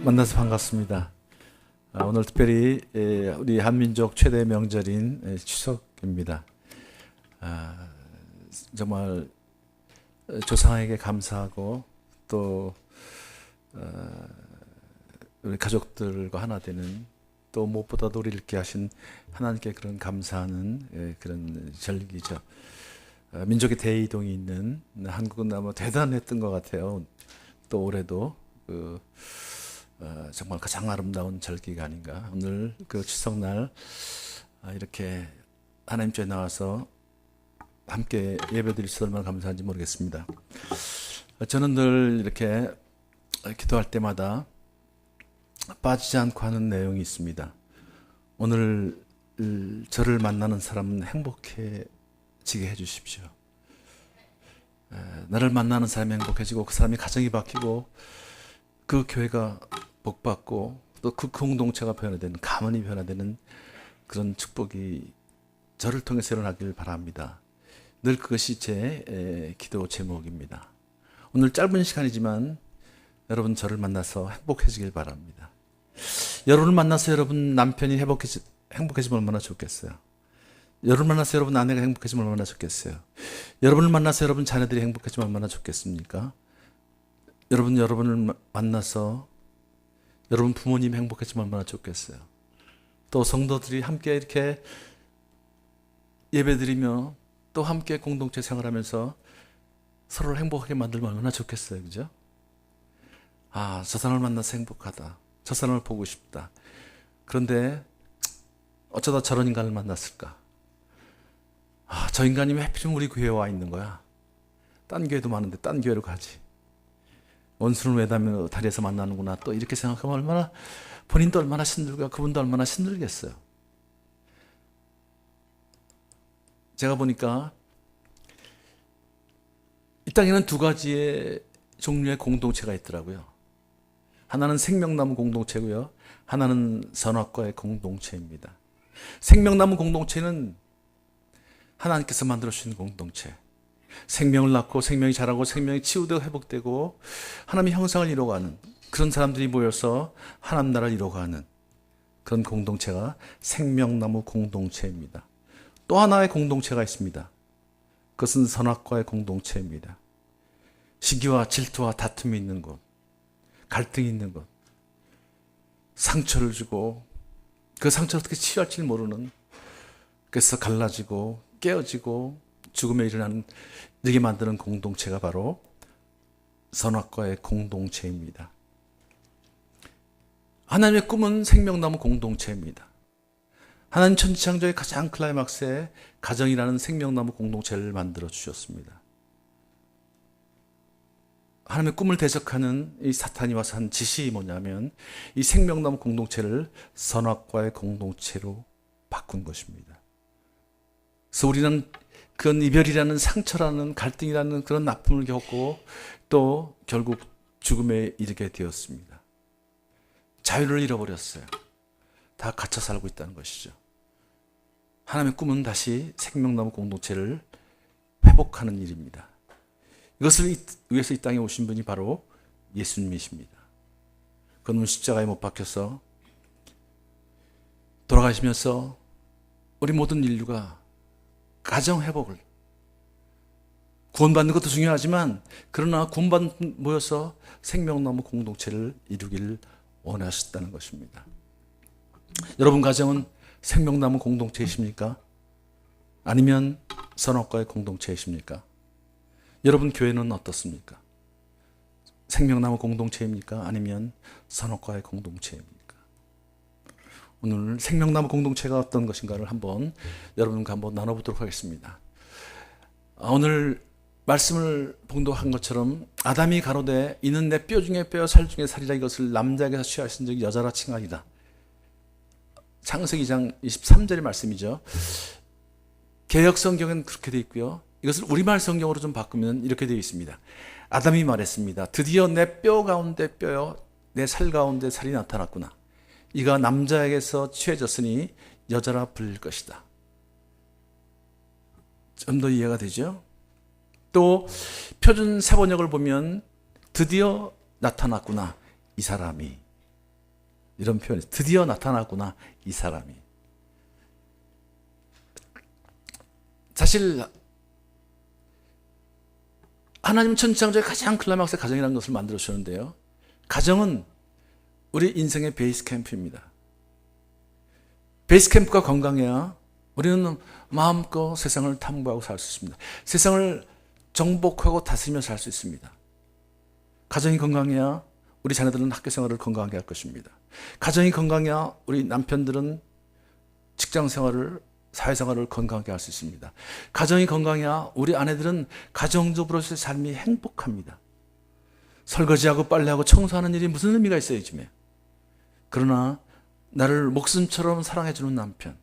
만나서 반갑습니다. 오늘 특별히 우리 한민족 최대 명절인 추석입니다. 정말 조상에게 감사하고 또 우리 가족들과 하나 되는, 또 무엇보다도 우리를 이렇게 하신 하나님께 그런 감사하는 그런 절기죠. 민족의 대이동이 있는 한국은 아마 대단했던 것 같아요. 또 올해도 정말 가장 아름다운 절기가 아닌가. 오늘 그 추석날 이렇게 하나님께 나와서 함께 예배드릴 수 얼마나 감사한지 모르겠습니다. 저는 늘 이렇게 기도할 때마다 빠지지 않고 하는 내용이 있습니다. 오늘 저를 만나는 사람은 행복해지게 해주십시오. 나를 만나는 사람이 행복해지고 그 사람이 가정이 바뀌고 그 교회가 복받고 또 그 공동체가 변화되는, 가문이 변화되는 그런 축복이 저를 통해서 일어나길 바랍니다. 늘 그것이 제 기도 제목입니다. 오늘 짧은 시간이지만 여러분 저를 만나서 행복해지길 바랍니다. 여러분을 만나서 여러분 남편이 행복해지면 얼마나 좋겠어요. 여러분을 만나서 여러분 아내가 행복해지면 얼마나 좋겠어요. 여러분을 만나서 여러분 자녀들이 행복해지면 얼마나 좋겠습니까? 여러분을 만나서 여러분 부모님이 행복해지면 얼마나 좋겠어요. 또 성도들이 함께 이렇게 예배드리며 또 함께 공동체 생활하면서 서로를 행복하게 만들면 얼마나 좋겠어요. 그죠? 저 사람을 만나서 행복하다. 저 사람을 보고 싶다. 그런데 어쩌다 저런 인간을 만났을까? 저 인간이 왜 하필이면 우리 교회에 와 있는 거야? 딴 교회도 많은데 딴 교회로 가지. 원수는 외다며 다리에서 만나는구나. 또 이렇게 생각하면 얼마나, 본인도 얼마나 힘들고 그분도 얼마나 힘들겠어요. 제가 보니까 이 땅에는 두 가지의 종류의 공동체가 있더라고요. 하나는 생명나무 공동체고요. 하나는 선악과의 공동체입니다. 생명나무 공동체는 하나님께서 만들어 주신 공동체. 생명을 낳고 생명이 자라고 생명이 치유되고 회복되고 하나님의 형상을 이루어가는 그런 사람들이 모여서 하나님 나라를 이루어가는 그런 공동체가 생명나무 공동체입니다. 또 하나의 공동체가 있습니다. 그것은 선악과의 공동체입니다. 시기와 질투와 다툼이 있는 곳, 갈등이 있는 곳, 상처를 주고 그 상처를 어떻게 치유할지 모르는, 그래서 갈라지고 깨어지고 죽음에 이르게 만드는 공동체가 바로 선악과의 공동체입니다. 하나님의 꿈은 생명나무 공동체입니다. 하나님 천지창조의 가장 클라이막스에 가정이라는 생명나무 공동체를 만들어 주셨습니다. 하나님의 꿈을 대적하는 이 사탄이 와서 한 짓이 뭐냐면 이 생명나무 공동체를 선악과의 공동체로 바꾼 것입니다. 그래서 우리는 그건 이별이라는 상처라는 갈등이라는 그런 아픔을 겪고 또 결국 죽음에 이르게 되었습니다. 자유를 잃어버렸어요. 다 갇혀 살고 있다는 것이죠. 하나님의 꿈은 다시 생명나무 공동체를 회복하는 일입니다. 이것을 위해서 이 땅에 오신 분이 바로 예수님이십니다. 그는 십자가에 못 박혀서 돌아가시면서 우리 모든 인류가 가정 회복을, 구원받는 것도 중요하지만 그러나 구원받는 모여서 생명나무 공동체를 이루기를 원하셨다는 것입니다. 여러분 가정은 생명나무 공동체이십니까? 아니면 선악과의 공동체이십니까? 여러분 교회는 어떻습니까? 생명나무 공동체입니까? 아니면 선악과의 공동체입니까? 오늘 생명나무 공동체가 어떤 것인가를 여러분과 한번 나눠보도록 하겠습니다. 오늘 말씀을 봉독한 것처럼 아담이 가로되 이는 내 뼈 중에 뼈 살 중에 살이라 이것을 남자에게서 취하신 적이 여자라 칭하리라. 창세기 2장 23절의 말씀이죠. 개역 성경은 그렇게 되어 있고요. 이것을 우리말 성경으로 좀 바꾸면 이렇게 되어 있습니다. 아담이 말했습니다. 드디어 내 뼈 가운데 뼈요 내 살 가운데 살이 나타났구나. 이가 남자에게서 취해졌으니 여자라 불릴 것이다. 좀 더 이해가 되죠? 또 표준 세번역을 보면 드디어 나타났구나 이 사람이, 이런 표현이 드디어 나타났구나, 이 사람이. 사실 하나님은 천지창조의 가장 클라이막스의 가정이라는 것을 만들어 주셨는데요, 가정은 우리 인생의 베이스 캠프입니다. 베이스 캠프가 건강해야 우리는 마음껏 세상을 탐구하고 살 수 있습니다. 세상을 정복하고 다스리며 살 수 있습니다. 가정이 건강해야 우리 자녀들은 학교 생활을 건강하게 할 것입니다. 가정이 건강해야 우리 남편들은 직장 생활을, 사회생활을 건강하게 할 수 있습니다. 가정이 건강해야 우리 아내들은 가정적으로서의 삶이 행복합니다. 설거지하고 빨래하고 청소하는 일이 무슨 의미가 있어요, 요즘에. 그러나 나를 목숨처럼 사랑해주는 남편,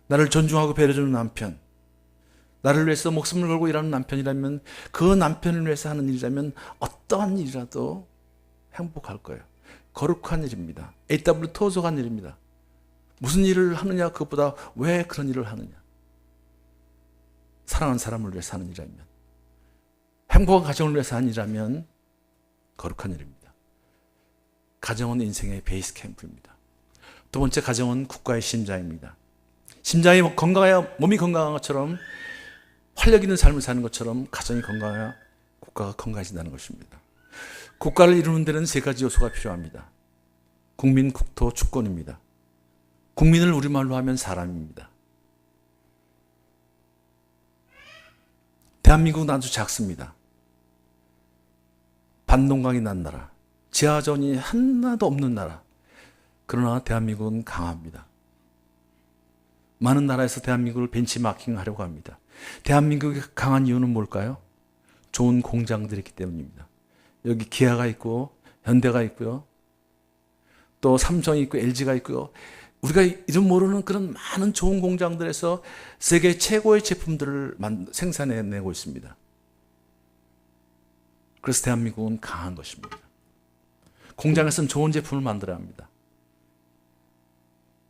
나를 존중하고 배려해주는 남편, 나를 위해서 목숨을 걸고 일하는 남편이라면, 그 남편을 위해서 하는 일이라면 어떠한 일이라도 행복할 거예요. 거룩한 일입니다. A.W. 토저가 한 일입니다. 무슨 일을 하느냐, 그것보다 왜 그런 일을 하느냐. 사랑하는 사람을 위해서 하는 일이라면, 행복한 가정을 위해서 하는 일이라면 거룩한 일입니다. 가정은 인생의 베이스 캠프입니다. 두 번째, 가정은 국가의 심장입니다. 심장이 건강해야 몸이 건강한 것처럼, 활력 있는 삶을 사는 것처럼 가정이 건강해야 국가가 건강해진다는 것입니다. 국가를 이루는 데는 세 가지 요소가 필요합니다. 국민, 국토, 주권입니다. 국민을 우리말로 하면 사람입니다. 대한민국은 아주 작습니다. 반동강이 난 나라, 지하전이 하나도 없는 나라. 그러나 대한민국은 강합니다. 많은 나라에서 대한민국을 벤치마킹하려고 합니다. 대한민국이 강한 이유는 뭘까요? 좋은 공장들이 있기 때문입니다. 여기 기아가 있고 현대가 있고요, 또 삼성이 있고 LG가 있고요. 우리가 이름 모르는 그런 많은 좋은 공장들에서 세계 최고의 제품들을 생산해내고 있습니다. 그래서 대한민국은 강한 것입니다. 공장에서는 좋은 제품을 만들어야 합니다.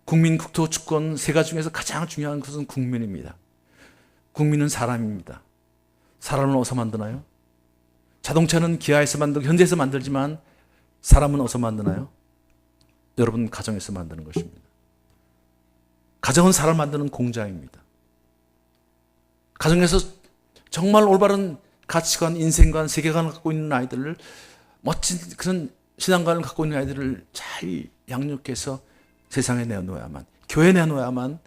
국민, 국토, 주권 세 가지 중에서 가장 중요한 것은 국민입니다. 국민은 사람입니다. 사람은 어디서 만드나요? 자동차는 기아에서 만들고 현대에서 만들지만 사람은 어디서 만드나요? 여러분, 가정에서 만드는 것입니다. 가정은 사람을 만드는 공장입니다. 가정에서 정말 올바른 가치관, 인생관, 세계관을 갖고 있는 아이들을, 멋진 그런 신앙관을 갖고 있는 아이들을 잘 양육해서 세상에 내놓아야만, 교회에 내놓아야만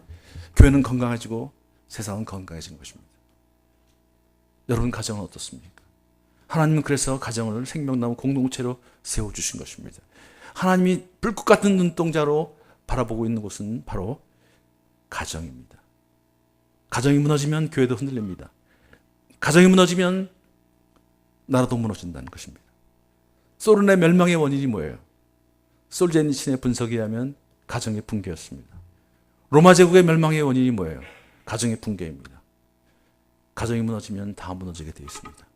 교회는 건강해지고 세상은 건강해지는 것입니다. 여러분, 가정은 어떻습니까? 하나님은 그래서 가정을 생명나무 공동체로 세워주신 것입니다. 하나님이 불꽃 같은 눈동자로 바라보고 있는 곳은 바로 가정입니다. 가정이 무너지면 교회도 흔들립니다. 가정이 무너지면 나라도 무너진다는 것입니다. 소련의 멸망의 원인이 뭐예요? 솔제니친의 분석에 의하면 가정의 붕괴였습니다. 로마 제국의 멸망의 원인이 뭐예요? 가정의 붕괴입니다. 가정이 무너지면 다 무너지게 되어 있습니다.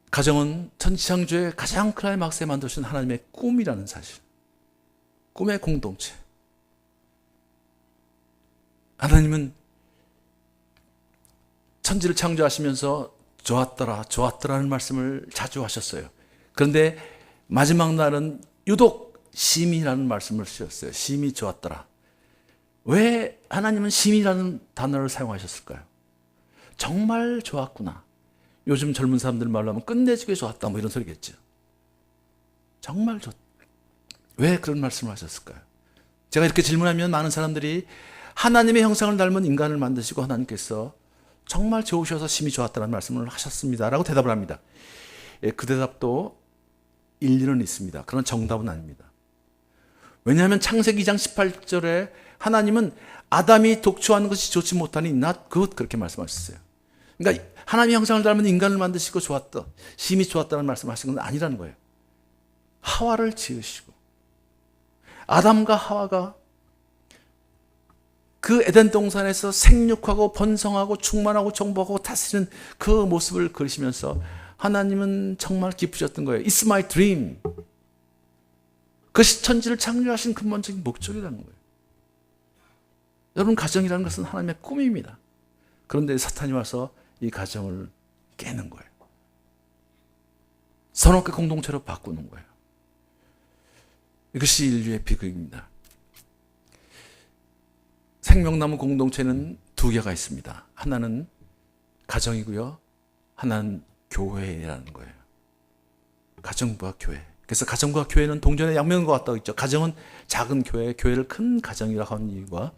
가정은 천지창조의 가장 클라이막스에 만드신 하나님의 꿈이라는 사실, 꿈의 공동체. 하나님은 천지를 창조하시면서 좋았더라, 좋았더라는 말씀을 자주 하셨어요. 그런데 마지막 날은 유독 심히라는 말씀을 쓰셨어요. 심히 좋았더라. 왜 하나님은 심히라는 단어를 사용하셨을까요? 정말 좋았구나. 요즘 젊은 사람들 말로 하면 끝내주게 좋았다, 뭐 이런 소리겠죠. 정말 좋. 왜 그런 말씀을 하셨을까요? 제가 이렇게 질문하면 많은 사람들이 하나님의 형상을 닮은 인간을 만드시고 하나님께서 정말 좋으셔서 심히 좋았다는 말씀을 하셨습니다 라고 대답을 합니다. 그 대답도 일리는 있습니다. 그러나 정답은 아닙니다. 왜냐하면 창세기 2장 18절에 하나님은 아담이 독초하는 것이 좋지 못하니 not good, 그렇게 말씀하셨어요. 그러니까 하나님의 형상을 닮은 인간을 만드시고 좋았다, 심히 좋았다는 말씀하신 건 아니라는 거예요. 하와를 지으시고 아담과 하와가 그 에덴 동산에서 생육하고 번성하고 충만하고 정복하고 다스리는 그 모습을 그리시면서 하나님은 정말 기쁘셨던 거예요. It's my dream. 그것이 천지를 창조하신 근본적인 목적이라는 거예요. 여러분, 가정이라는 것은 하나님의 꿈입니다. 그런데 사탄이 와서 이 가정을 깨는 거예요. 선악과 공동체로 바꾸는 거예요. 이것이 인류의 비극입니다. 생명나무 공동체는 두 개가 있습니다. 하나는 가정이고요. 하나는 교회라는 거예요. 가정과 교회. 그래서 가정과 교회는 동전의 양면과 같다고 했죠. 가정은 작은 교회, 교회를 큰 가정이라고 하는 이유가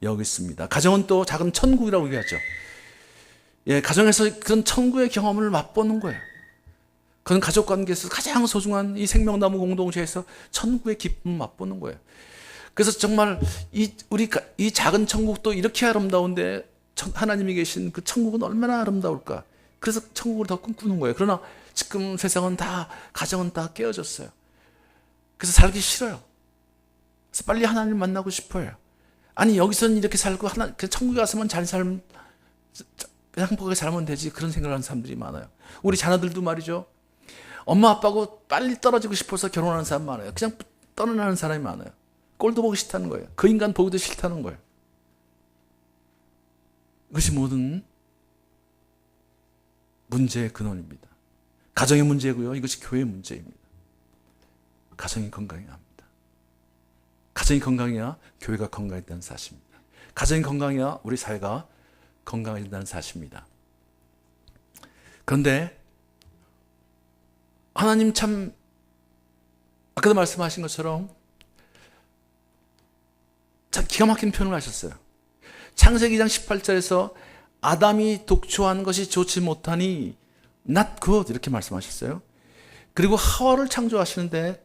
여기 있습니다. 가정은 또 작은 천국이라고 얘기하죠. 예, 가정에서 그런 천국의 경험을 맛보는 거예요. 그건 가족 관계에서 가장 소중한 이 생명나무 공동체에서 천국의 기쁨을 맛보는 거예요. 그래서 정말 이 작은 천국도 이렇게 아름다운데 하나님이 계신 그 천국은 얼마나 아름다울까. 그래서 천국을 더 꿈꾸는 거예요. 그러나 지금 세상은 다, 가정은 다 깨어졌어요. 그래서 살기 싫어요. 그래서 빨리 하나님을 만나고 싶어요. 아니, 여기서는 이렇게 살고 천국에 가서만 잘 살면, 행복하게 살면 되지. 그런 생각을 하는 사람들이 많아요. 우리 자녀들도 말이죠. 엄마 아빠하고 빨리 떨어지고 싶어서 결혼하는 사람 많아요. 그냥 떠나는 사람이 많아요. 꼴도 보기 싫다는 거예요. 그 인간 보기도 싫다는 거예요. 그것이 모든 문제의 근원입니다. 가정의 문제고요. 이것이 교회의 문제입니다. 가정이 건강해야 합니다. 가정이 건강해야 교회가 건강해진다는 사실입니다. 가정이 건강해야 우리 사회가 건강해진다는 사실입니다. 그런데 하나님 참 아까도 말씀하신 것처럼 참 기가 막힌 표현을 하셨어요. 창세기 2장 18절에서 아담이 독초한 것이 좋지 못하니 not good 이렇게 말씀하셨어요. 그리고 하와를 창조하시는데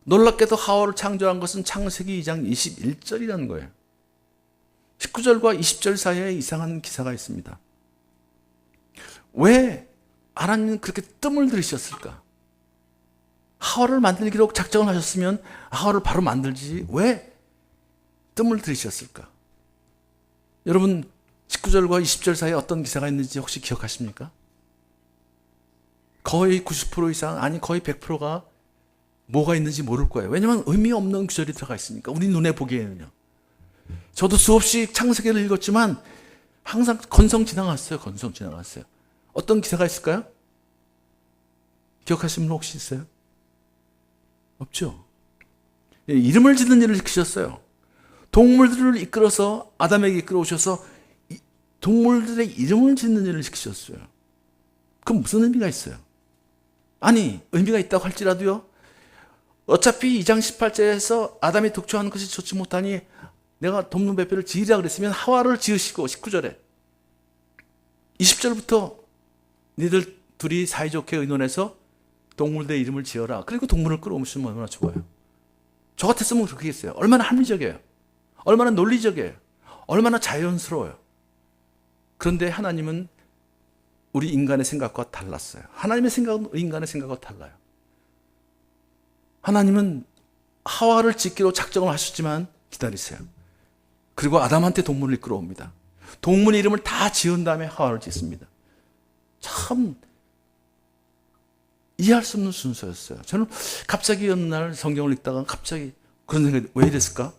놀랍게도 하와를 창조한 것은 창세기 2장 21절이라는 거예요. 19절과 20절 사이에 이상한 기사가 있습니다. 왜 하나님은 그렇게 뜸을 들이셨을까? 하와를 만들기로 작정을 하셨으면 하와를 바로 만들지 왜 뜸을 들이셨을까? 여러분 19절과 20절 사이에 어떤 기사가 있는지 혹시 기억하십니까? 거의 90% 이상, 아니 거의 100%가 뭐가 있는지 모를 거예요. 왜냐하면 의미 없는 구절이 들어가 있으니까. 우리 눈에 보기에는요. 저도 수없이 창세기를 읽었지만 항상 건성 지나갔어요. 건성 지나갔어요. 어떤 기사가 있을까요? 기억하시는 분 혹시 있어요? 없죠. 이름을 짓는 일을 시키셨어요. 동물들을 이끌어서 아담에게 이끌어오셔서 동물들의 이름을 짓는 일을 시키셨어요. 그럼 무슨 의미가 있어요? 아니, 의미가 있다고 할지라도요. 어차피 2장 18절에서 아담이 독초하는 것이 좋지 못하니 내가 돕는 배필을 지으라 그랬으면 하와를 지으시고 19절에 20절부터 니들 둘이 사이좋게 의논해서 동물들의 이름을 지어라. 그리고 동물을 끌어오시면 얼마나 좋아요. 저 같았으면 그렇게 했어요. 얼마나 합리적이에요. 얼마나 논리적이에요. 얼마나 자연스러워요. 그런데 하나님은 우리 인간의 생각과 달랐어요. 하나님의 생각은 인간의 생각과 달라요. 하나님은 하와를 짓기로 작정을 하셨지만 기다리세요. 그리고 아담한테 동물을 이끌어옵니다. 동물 이름을 다 지은 다음에 하와를 짓습니다. 참 이해할 수 없는 순서였어요. 저는 갑자기 어느 날 성경을 읽다가 갑자기 그런 생각이 왜 이랬을까?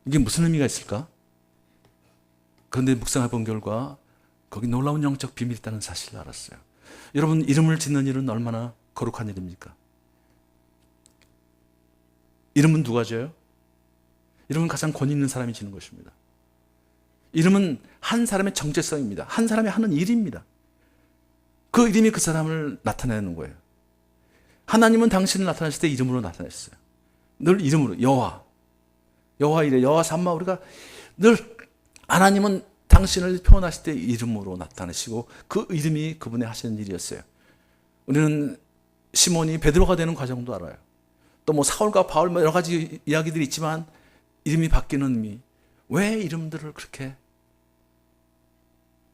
이게 무슨 의미가 있을까? 그런데 묵상해 본 결과 거기 놀라운 영적 비밀이 있다는 사실을 알았어요. 여러분, 이름을 짓는 일은 얼마나 거룩한 일입니까? 이름은 누가 져요? 이름은 가장 권위 있는 사람이 지는 것입니다. 이름은 한 사람의 정체성입니다. 한 사람이 하는 일입니다. 그 이름이 그 사람을 나타내는 거예요. 하나님은 당신을 나타내실 때 이름으로 나타내셨어요. 늘 이름으로. 여호와 이래, 여호와 삼마. 우리가 늘 하나님은 당신을 표현하실 때 이름으로 나타내시고 그 이름이 그분의 하시는 일이었어요. 우리는 시몬이 베드로가 되는 과정도 알아요. 또 뭐 사울과 바울 여러 가지 이야기들이 있지만 이름이 바뀌는 의미. 왜 이름들을 그렇게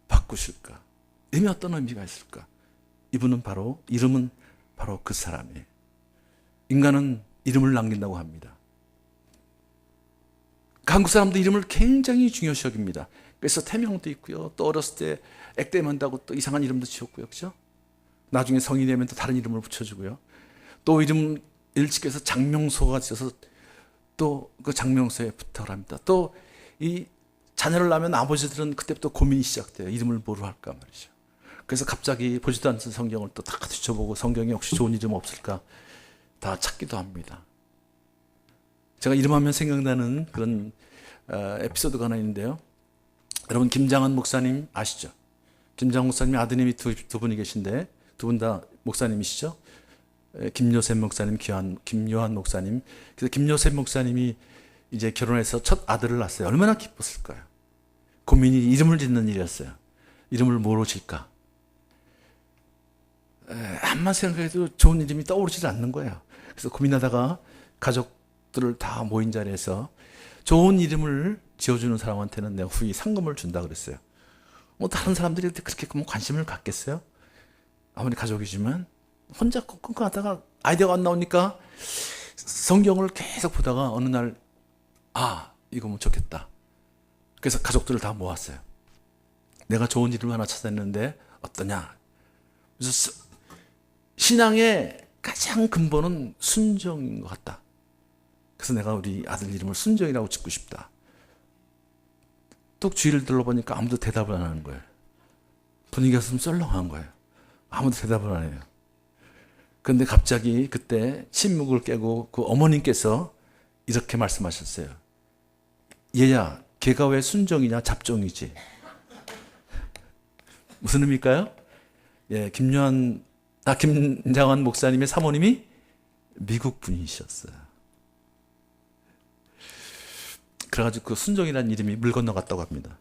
바꾸실까? 이름이 어떤 의미가 있을까? 이름은 바로 그 사람이에요. 인간은 이름을 남긴다고 합니다. 한국 사람도 이름을 굉장히 중요시 여깁니다. 그래서 태명도 있고요. 또 어렸을 때 액땜한다고 또 이상한 이름도 지었고요. 그렇죠? 나중에 성인이 되면 또 다른 이름을 붙여주고요. 또 이름 일찍해서 장명소가 지어서 또 그 장명소에 부탁을 합니다. 또 이 자녀를 낳으면 아버지들은 그때부터 고민이 시작돼요. 이름을 뭐로 할까 말이죠. 그래서 갑자기 보지도 않는 성경을 또 다 뒤쳐보고 성경에 혹시 좋은 이름 없을까 다 찾기도 합니다. 제가 이름하면 생각나는 그런 에피소드가 하나 있는데요. 여러분 김장한 목사님 아시죠? 김장한 목사님 아드님이 두 분이 계신데 두 분 다 목사님이시죠? 김요셉 목사님, 김요한 목사님. 그래서 김요셉 목사님이 이제 결혼해서 첫 아들을 낳았어요. 얼마나 기뻤을까요? 고민이 이름을 짓는 일이었어요. 이름을 뭐로 질까? 암만 생각해도 좋은 이름이 떠오르지 않는 거예요. 그래서 고민하다가 가족들을 다 모인 자리에서 좋은 이름을 지어주는 사람한테는 내가 후히 상금을 준다 그랬어요. 뭐 다른 사람들이 그렇게 관심을 갖겠어요? 아무리 가족이지만 혼자 끙끙 하다가 아이디어가 안 나오니까 성경을 계속 보다가 어느 날 이거 뭐 좋겠다. 그래서 가족들을 다 모았어요. 내가 좋은 이름을 하나 찾았는데 어떠냐. 그래서 신앙의 가장 근본은 순종인 것 같다. 그래서 내가 우리 아들 이름을 순종이라고 짓고 싶다. 또 주위를 둘러보니까 아무도 대답을 안 하는 거예요. 분위기가 좀 썰렁한 거예요. 아무도 대답을 안 해요. 그런데 갑자기 그때 침묵을 깨고 그 어머님께서 이렇게 말씀하셨어요. 얘야, 걔가 왜 순종이냐 잡종이지. 무슨 의미일까요? 예, 김장한 목사님의 사모님이 미국 분이셨어요. 그래가지고 그 순종이라는 이름이 물 건너갔다고 합니다.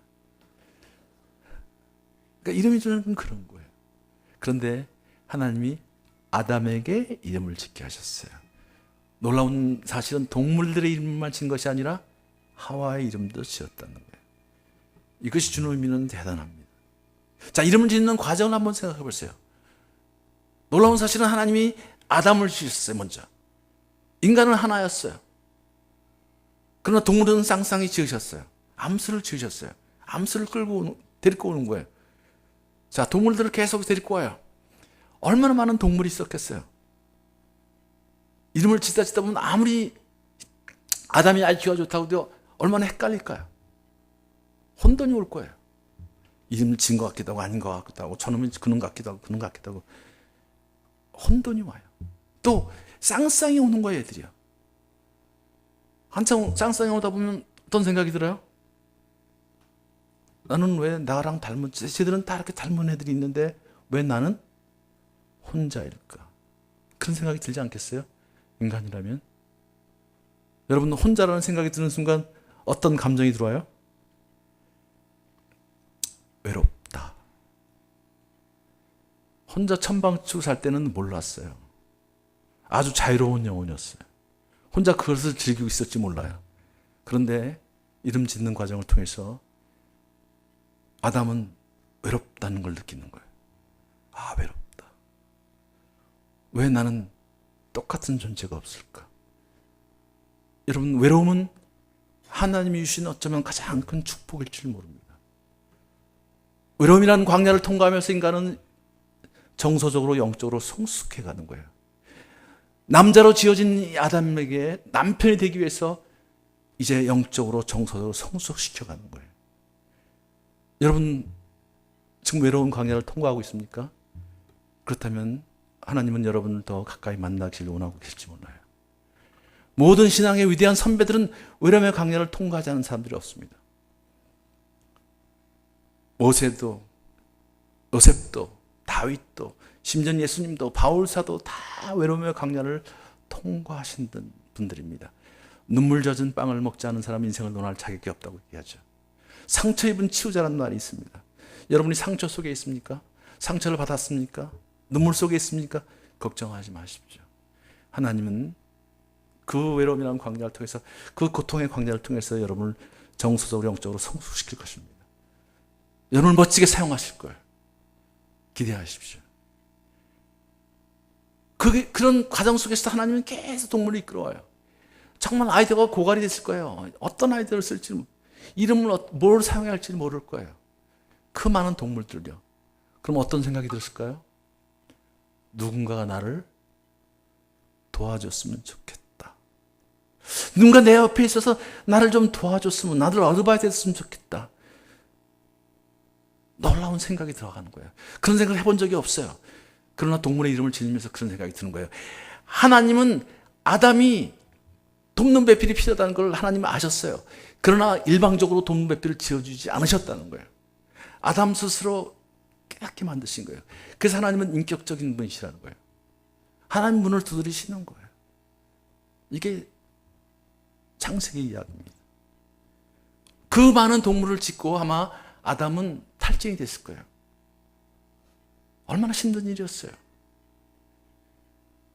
그러니까 이름이 주는 그런 거예요. 그런데 하나님이 아담에게 이름을 짓게 하셨어요. 놀라운 사실은 동물들의 이름만 진 것이 아니라 하와의 이름도 지었다는 거예요. 이것이 주는 의미는 대단합니다. 자, 이름을 짓는 과정을 한번 생각해 보세요. 놀라운 사실은 하나님이 아담을 지으셨어요, 먼저. 인간은 하나였어요. 그러나 동물은 쌍쌍이 지으셨어요. 암수를 지으셨어요. 암수를 데리고 오는 거예요. 자, 동물들을 계속 데리고 와요. 얼마나 많은 동물이 있었겠어요. 이름을 짓다 보면 아무리 아담이 IQ가 좋다고 해도 얼마나 헷갈릴까요? 혼돈이 올 거예요. 이름을 지은 것 같기도 하고 아닌 것 같기도 하고 저놈은 그놈 같기도 하고 그놈 같기도 하고 혼돈이 와요. 또 쌍쌍이 오는 거예요, 애들이요. 한참 쌍쌍이 오다 보면 어떤 생각이 들어요? 나는 왜 나랑 닮은, 쟤들은 다 이렇게 닮은 애들이 있는데 왜 나는 혼자일까? 그런 생각이 들지 않겠어요? 인간이라면? 여러분, 혼자라는 생각이 드는 순간 어떤 감정이 들어와요? 외롭다. 혼자 천방치고 살 때는 몰랐어요. 아주 자유로운 영혼이었어요. 혼자 그것을 즐기고 있었지 몰라요. 그런데 이름 짓는 과정을 통해서 아담은 외롭다는 걸 느끼는 거예요. 외롭다. 왜 나는 똑같은 존재가 없을까? 여러분, 외로움은 하나님이 주신 어쩌면 가장 큰 축복일 줄 모릅니다. 외로움이라는 광야를 통과하면서 인간은 정서적으로 영적으로 성숙해 가는 거예요. 남자로 지어진 이 아담에게 남편이 되기 위해서 이제 영적으로 정서적으로 성숙시켜 가는 거예요. 여러분, 지금 외로운 광야를 통과하고 있습니까? 그렇다면 하나님은 여러분을 더 가까이 만나기를 원하고 계실지 몰라요. 모든 신앙의 위대한 선배들은 외로움의 광야를 통과하지 않은 사람들이 없습니다. 모세도, 요셉도, 다윗도, 심지어 예수님도, 바울사도 다 외로움의 광야를 통과하신 분들입니다. 눈물 젖은 빵을 먹지 않은 사람은 인생을 논할 자격이 없다고 얘기하죠. 상처 입은 치유자라는 말이 있습니다. 여러분이 상처 속에 있습니까? 상처를 받았습니까? 눈물 속에 있습니까? 걱정하지 마십시오. 하나님은 그 외로움이라는 광야를 통해서, 그 고통의 광야를 통해서 여러분을 정서적으로 영적으로 성숙시킬 것입니다. 여러분을 멋지게 사용하실 거예요. 기대하십시오. 그런 과정 속에서 하나님은 계속 동물을 이끌어와요. 정말 아이디어가 고갈이 됐을 거예요. 어떤 아이디어를 쓸지, 이름을 뭘 사용해야 할지 모를 거예요. 그 많은 동물들요. 그럼 어떤 생각이 들었을까요? 누군가가 나를 도와줬으면 좋겠다. 누군가 내 옆에 있어서 나를 좀 도와줬으면, 나를 어드바이스 했으면 좋겠다. 놀라운 생각이 들어가는 거예요. 그런 생각을 해본 적이 없어요. 그러나 동물의 이름을 지으면서 그런 생각이 드는 거예요. 하나님은 아담이 돕는 배필이 필요하다는 걸 하나님은 아셨어요. 그러나 일방적으로 돕는 배필을 지어주지 않으셨다는 거예요. 아담 스스로 깨닫게 만드신 거예요. 그래서 하나님은 인격적인 분이시라는 거예요. 하나님 문을 두드리시는 거예요. 이게 창세기 이야기입니다. 그 많은 동물을 짓고 아마 아담은 탈진이 됐을 거예요. 얼마나 힘든 일이었어요.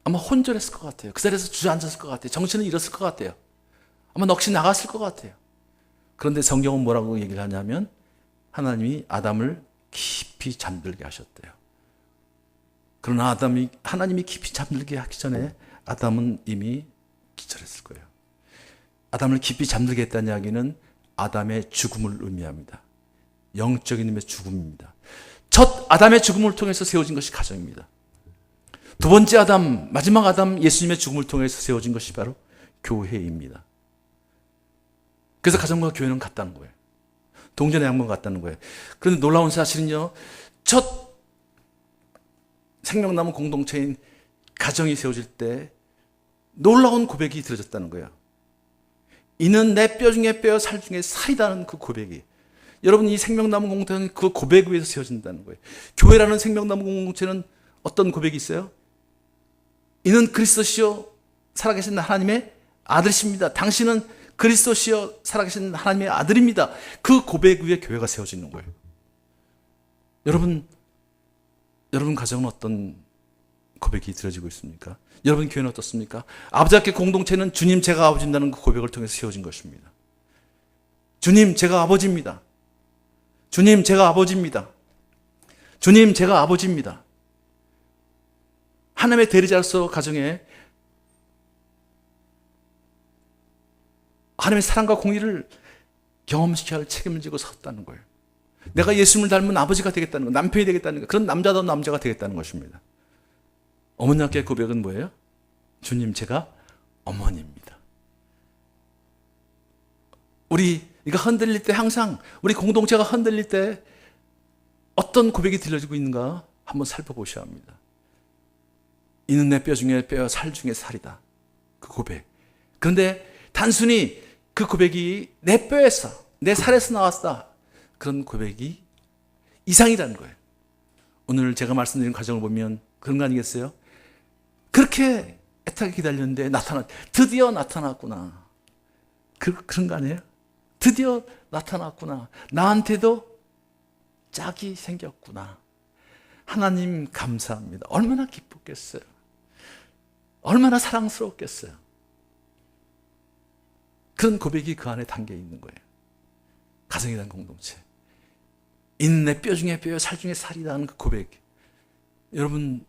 아마 혼절했을 것 같아요. 그 자리에서 주저앉았을 것 같아요. 정신을 잃었을 것 같아요. 아마 넋이 나갔을 것 같아요. 그런데 성경은 뭐라고 얘기를 하냐면 하나님이 아담을 깊이 잠들게 하셨대요. 그러나 하나님이 깊이 잠들게 하기 전에 아담은 이미 기절했을 거예요. 아담을 깊이 잠들게 했다는 이야기는 아담의 죽음을 의미합니다. 영적인 의미의 죽음입니다. 첫 아담의 죽음을 통해서 세워진 것이 가정입니다. 두 번째 아담, 마지막 아담 예수님의 죽음을 통해서 세워진 것이 바로 교회입니다. 그래서 가정과 교회는 같다는 거예요. 동전의 양모가 같다는 거예요. 그런데 놀라운 사실은요, 첫 생명나무 공동체인 가정이 세워질 때 놀라운 고백이 들어졌다는 거예요. 이는 내 뼈 중에 뼈, 살 중에 살이라는 그 고백이. 여러분, 이 생명나무 공동체는 그 고백 위에서 세워진다는 거예요. 교회라는 생명나무 공동체는 어떤 고백이 있어요? 이는 그리스도시요 살아계신 하나님의 아들이십니다. 당신은 그리스도시요 살아계신 하나님의 아들입니다. 그 고백 위에 교회가 세워지는 거예요. 여러분 가정은 어떤 고백이 들어지고 있습니까? 여러분 교회는 어떻습니까? 아버지 학교 공동체는 주님 제가 아버지인다는 그 고백을 통해서 세워진 것입니다. 주님 제가 아버지입니다. 주님 제가 아버지입니다. 주님 제가 아버지입니다. 하나님의 대리자로서 가정에 하나님의 사랑과 공의를 경험시켜야 할 책임을 지고 섰다는 거예요. 내가 예수님을 닮은 아버지가 되겠다는 거, 남편이 되겠다는 거, 그런 남자다운 남자가 되겠다는 것입니다. 어머니 학교의 고백은 뭐예요? 주님 제가 어머니입니다. 우리가 흔들릴 때 항상 우리 공동체가 흔들릴 때 어떤 고백이 들려지고 있는가 한번 살펴보셔야 합니다. 이는 내 뼈 중에 뼈, 살 중에 살이다. 그 고백. 그런데 단순히 그 고백이 내 뼈에서, 내 살에서 나왔다. 그런 고백이 이상이라는 거예요. 오늘 제가 말씀드린 과정을 보면 그런 거 아니겠어요? 그렇게 애타게 기다렸는데 드디어 나타났구나. 그런 거 아니에요? 드디어 나타났구나. 나한테도 짝이 생겼구나. 하나님 감사합니다. 얼마나 기뻤겠어요. 얼마나 사랑스러웠겠어요. 그런 고백이 그 안에 담겨 있는 거예요. 가정이라는 공동체. 있는 내 뼈 중에 뼈, 살 중에 살이라는 그 고백. 여러분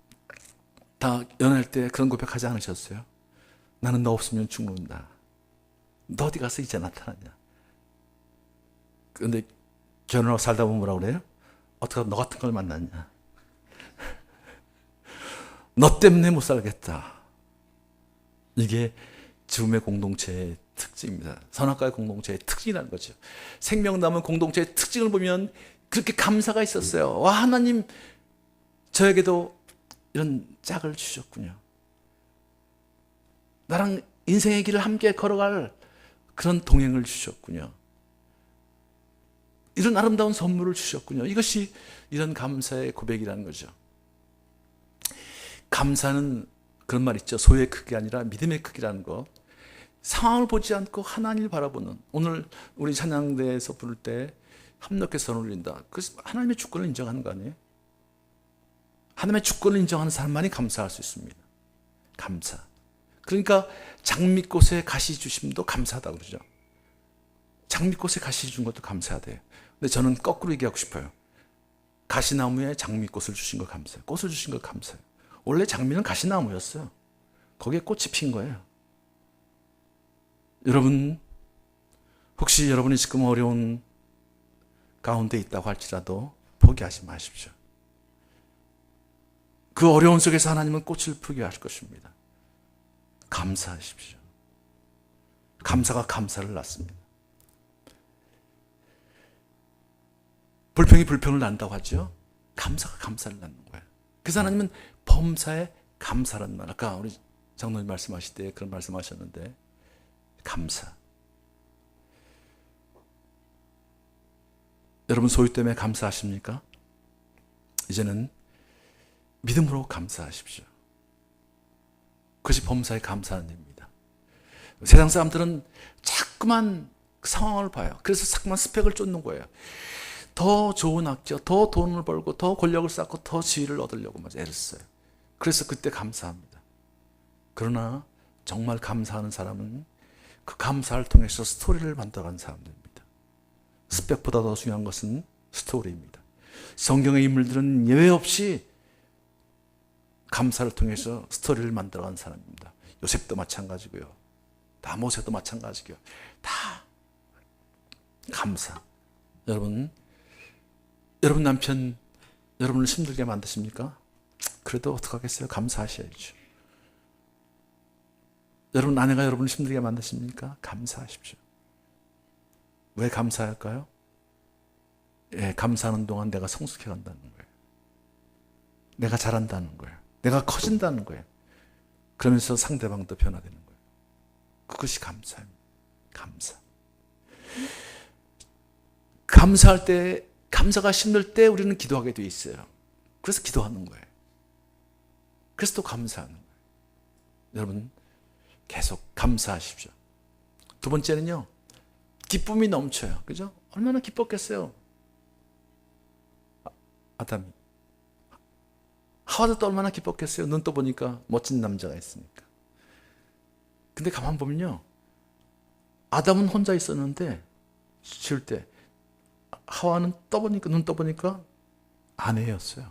다 연애할 때 그런 고백하지 않으셨어요? 나는 너 없으면 죽는다. 너 어디 가서 이제 나타나냐? 그런데 결혼하고 살다 보면 뭐라고 그래요? 어떻게 하면 너 같은 걸 만났냐? 너 때문에 못 살겠다. 이게 죽음의 공동체의 특징입니다. 선악과의 공동체의 특징이라는 거죠. 생명 남은 공동체의 특징을 보면 그렇게 감사가 있었어요. 와, 하나님 저에게도 이런 짝을 주셨군요. 나랑 인생의 길을 함께 걸어갈 그런 동행을 주셨군요. 이런 아름다운 선물을 주셨군요. 이것이 이런 감사의 고백이라는 거죠. 감사는 그런 말 있죠. 소유의 크기가 아니라 믿음의 크기라는 거. 상황을 보지 않고 하나님을 바라보는, 오늘 우리 찬양대에서 부를 때 합력해 선을 올린다. 그래서 하나님의 주권을 인정하는 거 아니에요? 하나님의 주권을 인정하는 사람만이 감사할 수 있습니다. 감사. 그러니까 장미꽃에 가시 주심도 감사하다고 그러죠. 장미꽃에 가시 준 것도 감사하대요. 근데 저는 거꾸로 얘기하고 싶어요. 가시나무에 장미꽃을 주신 거 감사해요. 꽃을 주신 거 감사해요. 원래 장미는 가시나무였어요. 거기에 꽃이 핀 거예요. 여러분, 혹시 여러분이 지금 어려운 가운데 있다고 할지라도 포기하지 마십시오. 그 어려운 속에서 하나님은 꽃을 피우게 할 것입니다. 감사하십시오. 감사가 감사를 낳습니다. 불평이 불평을 낳는다고 하죠. 감사가 감사를 낳는 거예요. 그래서 하나님은 범사에 감사라는 말, 아까 우리 장로님 말씀하실 때 그런 말씀하셨는데, 감사. 여러분 소유 때문에 감사하십니까? 이제는 믿음으로 감사하십시오. 그것이 범사에 감사하는 일입니다. 세상 사람들은 자꾸만 그 상황을 봐요. 그래서 자꾸만 스펙을 쫓는 거예요. 더 좋은 학교, 더 돈을 벌고, 더 권력을 쌓고, 더 지위를 얻으려고 막 애를 써요. 그래서 그때 감사합니다. 그러나 정말 감사하는 사람은 그 감사를 통해서 스토리를 만들어가는 사람들입니다. 스펙보다 더 중요한 것은 스토리입니다. 성경의 인물들은 예외 없이 감사를 통해서 스토리를 만들어가는 사람입니다. 요셉도 마찬가지고요. 다 모세도 마찬가지고요. 다 감사. 여러분 남편 여러분을 힘들게 만드십니까? 그래도 어떡하겠어요? 감사하셔야죠. 여러분 아내가 여러분을 힘들게 만드십니까? 감사하십시오. 왜 감사할까요? 예, 감사하는 동안 내가 성숙해 간다는 거예요. 내가 잘한다는 거예요. 내가 커진다는 거예요. 그러면서 상대방도 변화되는 거예요. 그것이 감사입니다. 감사. 감사할 때, 감사가 힘들 때 우리는 기도하게 돼 있어요. 그래서 기도하는 거예요. 그래서 또 감사하는 거예요. 여러분 계속 감사하십시오. 두 번째는요, 기쁨이 넘쳐요. 그죠? 얼마나 기뻤겠어요. 아담이. 하와도 또 얼마나 기뻤겠어요. 눈 떠보니까 멋진 남자가 있으니까. 근데 가만 보면요, 아담은 혼자 있었는데 지을 때 하와는 눈 떠보니까 아내였어요.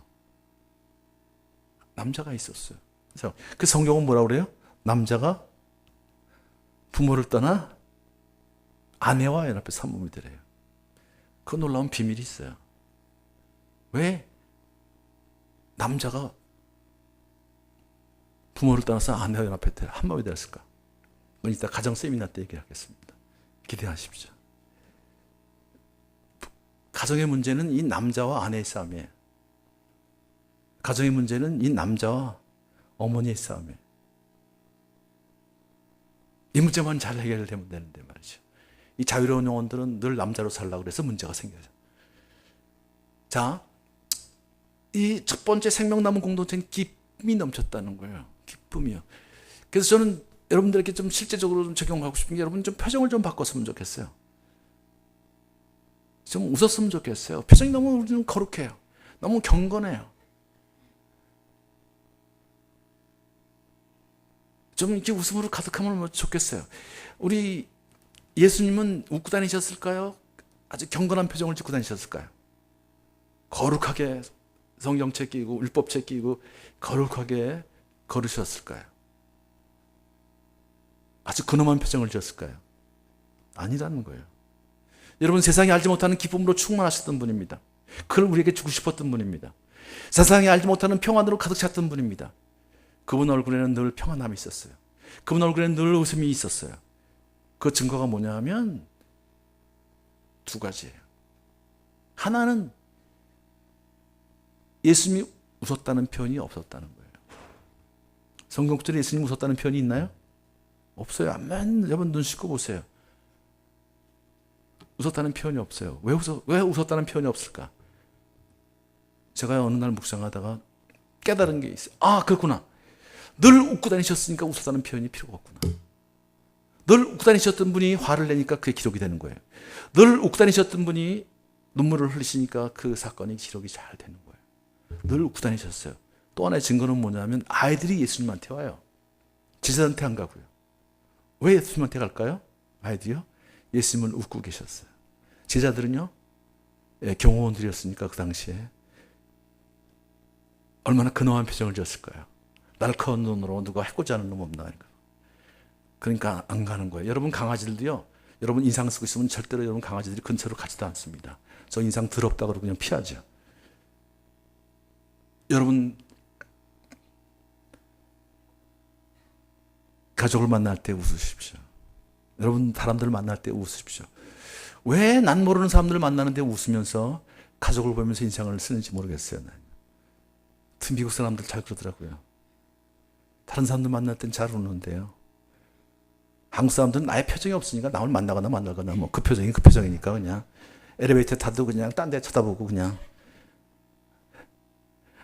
남자가 있었어요. 그래서 그 성경은 뭐라고 그래요? 남자가 부모를 떠나 아내와 연합해 한 몸이 되래요. 그 놀라운 비밀이 있어요. 왜 남자가 부모를 떠나서 아내와 연합해 한 몸이 되었을까? 그건 이따 가정 세미나 때 얘기하겠습니다. 기대하십시오. 가정의 문제는 이 남자와 아내의 싸움이에요. 가정의 문제는 이 남자와 어머니의 싸움이에요. 이 문제만 잘 해결되면 되는데 말이죠. 이 자유로운 영혼들은 늘 남자로 살려고 그래서 문제가 생겨요. 자, 이 첫 번째 생명나무 공동체는 기쁨이 넘쳤다는 거예요. 기쁨이요. 그래서 저는 여러분들에게 좀 실제적으로 좀 적용하고 싶은 게, 여러분 좀 표정을 좀 바꿨으면 좋겠어요. 좀 웃었으면 좋겠어요. 표정이 너무 좀 거룩해요. 너무 경건해요. 좀 이렇게 웃음으로 가득하면 좋겠어요. 우리 예수님은 웃고 다니셨을까요? 아주 경건한 표정을 짓고 다니셨을까요? 거룩하게 성경책 끼고 율법책 끼고 거룩하게 걸으셨을까요? 아주 근엄한 표정을 지었을까요? 아니라는 거예요. 여러분 세상이 알지 못하는 기쁨으로 충만하셨던 분입니다. 그걸 우리에게 주고 싶었던 분입니다. 세상이 알지 못하는 평안으로 가득 찼던 분입니다. 그분 얼굴에는 늘 평안함이 있었어요. 그분 얼굴에는 늘 웃음이 있었어요. 그 증거가 뭐냐 하면 두 가지예요. 하나는 예수님이 웃었다는 표현이 없었다는 거예요. 성경 구절에 예수님이 웃었다는 표현이 있나요? 없어요. 여러분 눈 씻고 보세요. 웃었다는 표현이 없어요. 왜 웃었다는 표현이 없을까? 제가 어느 날 묵상하다가 깨달은 게 있어요. 아, 그렇구나. 늘 웃고 다니셨으니까 웃었다는 표현이 필요가 없구나. 늘 웃고 다니셨던 분이 화를 내니까 그게 기록이 되는 거예요. 늘 웃고 다니셨던 분이 눈물을 흘리시니까 그 사건이 기록이 잘 되는 거예요. 늘 웃고 다니셨어요. 또 하나의 증거는 뭐냐면 아이들이 예수님한테 와요. 제자한테 안 가고요. 왜 예수님한테 갈까요? 아이들이요? 예수님은 웃고 계셨어요. 제자들은요? 경호원들이었으니까 그 당시에 얼마나 근엄한 표정을 지었을까요? 날카로운 눈으로 누가 해코지 않은 놈 없나. 그러니까 안 가는 거예요. 여러분 강아지들도요, 여러분 인상 쓰고 있으면 절대로 여러분 강아지들이 근처로 가지도 않습니다. 저 인상 더럽다 그러고 그냥 피하죠. 여러분 가족을 만날 때 웃으십시오. 여러분 사람들을 만날 때 웃으십시오. 왜 난 모르는 사람들을 만나는데 웃으면서 가족을 보면서 인상을 쓰는지 모르겠어요. 미국 사람들 잘 그러더라고요. 다른 사람들 만날 땐 잘 웃는데요. 한국 사람들은 나의 표정이 없으니까 남을 만나거나 뭐 그 표정이 그 표정이니까 그냥 엘리베이터 타도 그냥 딴 데 쳐다보고 그냥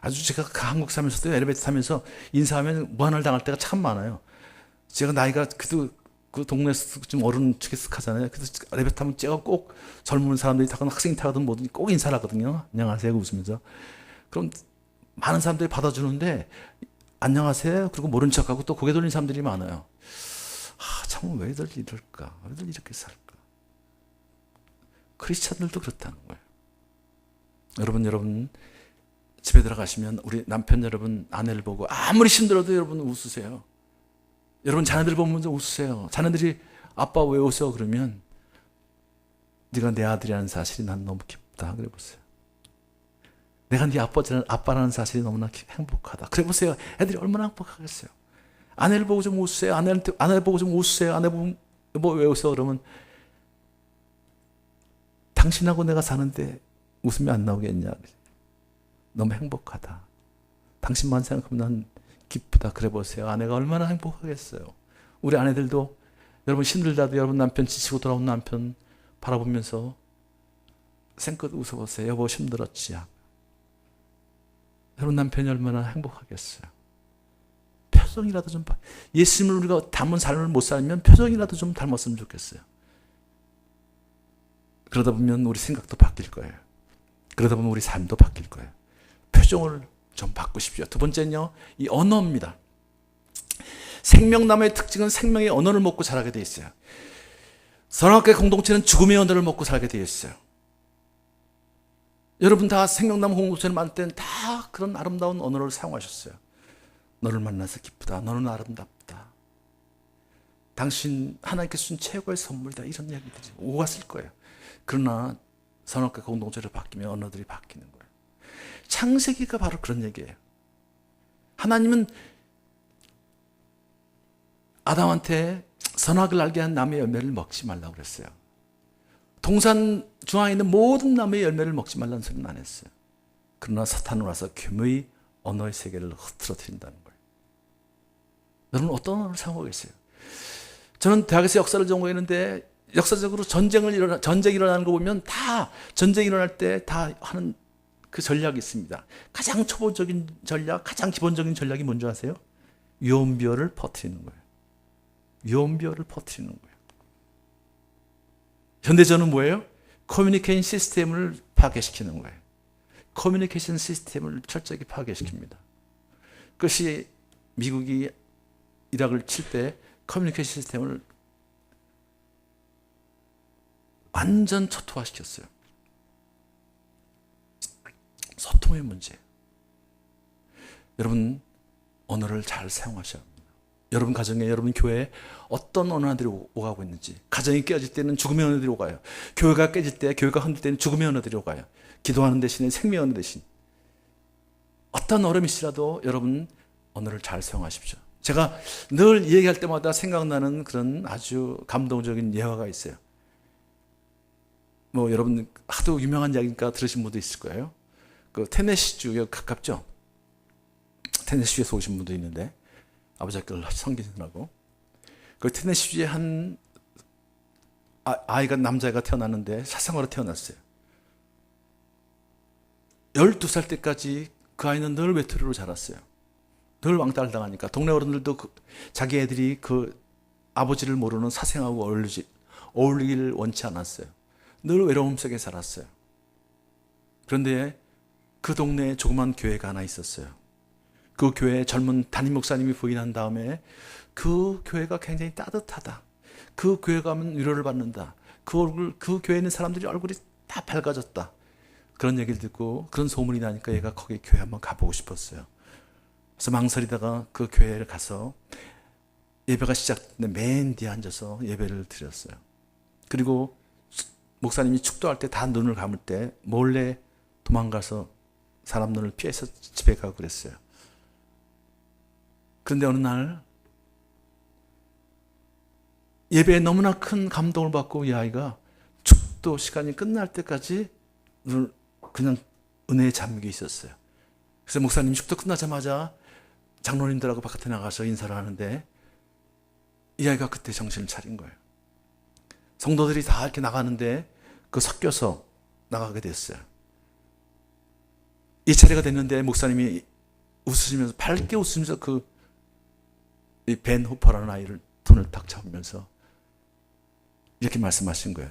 아주 제가 그 한국 살면서도 엘리베이터 타면서 인사하면 무안을 당할 때가 참 많아요. 제가 나이가 그 동네에서 좀 어른 축에서 그래서 엘리베이터 타면 제가 꼭 젊은 사람들이 타거나 학생이 타거든 뭐든 꼭 인사를 하거든요. 안녕하세요 웃으면서. 그럼 많은 사람들이 받아주는데 안녕하세요 그리고 모른 척하고 또 고개 돌리는 사람들이 많아요. 참 왜들 이럴까? 왜들 이렇게 살까? 크리스찬들도 그렇다는 거예요. 여러분 집에 들어가시면 우리 남편 여러분 아내를 보고 아무리 힘들어도 여러분 웃으세요. 여러분 자녀들 보면 웃으세요. 자녀들이 아빠 왜 웃어? 그러면 네가 내 아들이라는 사실이 난 너무 기쁘다. 그래 보세요. 내가 네 아빠라는 사실이 너무나 행복하다. 그래 보세요. 애들이 얼마나 행복하겠어요. 아내를 보고 좀 웃으세요. 아내를 보고 좀 웃으세요. 아내 보면 뭐 왜 웃어? 그러면 당신하고 내가 사는데 웃음이 안 나오겠냐? 너무 행복하다. 당신만 생각하면 난 기쁘다. 그래 보세요. 아내가 얼마나 행복하겠어요. 우리 아내들도 여러분 힘들다도 여러분 남편 지치고 돌아온 남편 바라보면서 생껏 웃어보세요. 여보 힘들었지. 여러분 남편이 얼마나 행복하겠어요. 표정이라도 좀 예수님을 우리가 닮은 삶을 못 살면 표정이라도 좀 닮았으면 좋겠어요. 그러다 보면 우리 생각도 바뀔 거예요. 그러다 보면 우리 삶도 바뀔 거예요. 표정을 좀 바꾸십시오. 두 번째는요, 이 언어입니다. 생명나무의 특징은 생명의 언어를 먹고 자라게 되어 있어요. 선악과의 공동체는 죽음의 언어를 먹고 살게 되어 있어요. 여러분 다 생명나무 공동체를 만들 때는 다 그런 아름다운 언어를 사용하셨어요. 너를 만나서 기쁘다. 너는 아름답다. 당신 하나님께 주신 최고의 선물이다. 이런 이야기들이 오갔을 거예요. 그러나 선악과 공동체를 바뀌면 언어들이 바뀌는 거예요. 창세기가 바로 그런 얘기예요. 하나님은 아담한테 선악을 알게 한 나무의 열매를 먹지 말라고 그랬어요. 동산 중앙에 있는 모든 나무의 열매를 먹지 말라는 소리는 안 했어요. 그러나 사탄은 와서 교묘히 언어의 세계를 흐트러뜨린다는 거예요. 여러분 어떤 언어를 사용하고 계세요? 저는 대학에서 역사를 전공했는데 역사적으로 전쟁이 일어나는 거 보면 다 전쟁이 일어날 때 다 하는 그 전략이 있습니다. 가장 초보적인 전략, 가장 기본적인 전략이 뭔지 아세요? 유언비어를 퍼뜨리는 거예요. 유언비어를 퍼뜨리는 거예요. 현대전은 뭐예요? 커뮤니케이션 시스템을 파괴시키는 거예요. 커뮤니케이션 시스템을 철저히 파괴시킵니다. 그것이 미국이 이라크를 칠 때 커뮤니케이션 시스템을 완전 초토화시켰어요. 소통의 문제. 여러분 언어를 잘 사용하셔야 합니다. 여러분 가정에, 여러분 교회에 어떤 언어들이 오가고 있는지. 가정이 깨어질 때는 죽음의 언어들이 오가요. 교회가 깨질 때, 교회가 흔들 때는 죽음의 언어들이 오가요. 기도하는 대신에 생명의 언어 대신. 어떤 어려움이시라도 여러분 언어를 잘 사용하십시오. 제가 늘 얘기할 때마다 생각나는 그런 아주 감동적인 예화가 있어요. 뭐 여러분 하도 유명한 이야기니까 들으신 분도 있을 거예요. 그 테네시주에 가깝죠. 테네시주에서 오신 분도 있는데 아버지가 섬기느라고 그 테네시주에 한 아이가 남자애가 태어났는데 사상으로 태어났어요. 12살 때까지 그 아이는 늘 외톨이로 자랐어요. 늘 왕따를 당하니까 동네 어른들도 자기 애들이 그 아버지를 모르는 사생하고 어울리기를 원치 않았어요. 늘 외로움 속에 살았어요. 그런데 그 동네에 조그만 교회가 하나 있었어요. 그 교회에 젊은 담임 목사님이 부임한 다음에 그 교회가 굉장히 따뜻하다. 그 교회 가면 위로를 받는다. 그 교회에 있는 사람들이 얼굴이 다 밝아졌다. 그런 얘기를 듣고 그런 소문이 나니까 얘가 거기 교회 한번 가보고 싶었어요. 그래서 망설이다가 그 교회를 가서 예배가 시작됐는데 맨 뒤에 앉아서 예배를 드렸어요. 그리고 목사님이 축도할 때 다 눈을 감을 때 몰래 도망가서 사람 눈을 피해서 집에 가고 그랬어요. 그런데 어느 날 예배에 너무나 큰 감동을 받고 이 아이가 축도 시간이 끝날 때까지 눈을 그냥 은혜에 잠겨 있었어요. 그래서 목사님 축도 끝나자마자 장로님들하고 바깥에 나가서 인사를 하는데 이 아이가 그때 정신을 차린 거예요. 성도들이 다 이렇게 나가는데 그 섞여서 나가게 됐어요. 이 차례가 됐는데 목사님이 웃으시면서, 밝게 웃으면서 그 벤 호퍼라는 아이를 손을 딱 잡으면서 이렇게 말씀하신 거예요.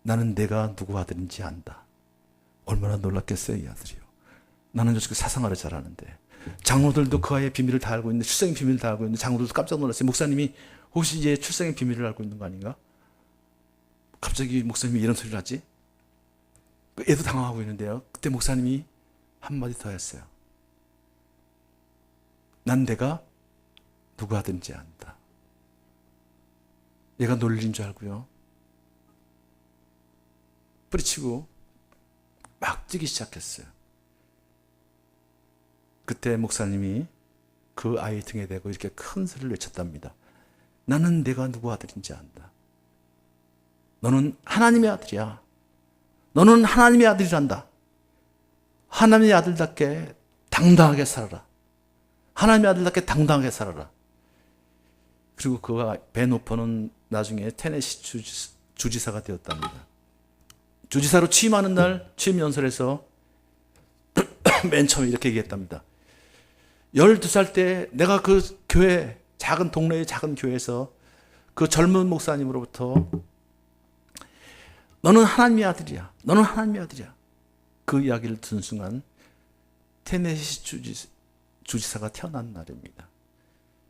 나는 내가 누구 아들인지 안다. 얼마나 놀랐겠어요, 이 아들이요. 나는 저렇게 사상화를 잘하는데. 장로들도 그 아이의 비밀을 다 알고 있는데, 출생의 비밀을 다 알고 있는데 장로들도 깜짝 놀랐어요. 목사님이 혹시 얘 출생의 비밀을 알고 있는 거 아닌가? 갑자기 목사님이 이런 소리를 하지? 애도 당황하고 있는데요. 그때 목사님이 한마디 더 했어요. 난 내가 누구 아들인지 안다. 얘가 놀린 줄 알고요. 뿌리치고 막 뛰기 시작했어요. 그때 목사님이 그 아이 등에 대고 이렇게 큰 소리를 외쳤답니다. 나는 내가 누구 아들인지 안다. 너는 하나님의 아들이야. 너는 하나님의 아들이란다. 하나님의 아들답게 당당하게 살아라. 하나님의 아들답게 당당하게 살아라. 그리고 그 벤 호퍼는 나중에 테네시 주지사가 되었답니다. 주지사로 취임하는 날 취임 연설에서 맨 처음에 이렇게 얘기했답니다. 12살 때 내가 그 교회, 작은 동네의 작은 교회에서 그 젊은 목사님으로부터 너는 하나님의 아들이야. 너는 하나님의 아들이야. 그 이야기를 듣는 순간 테네시 주지사가 태어난 날입니다.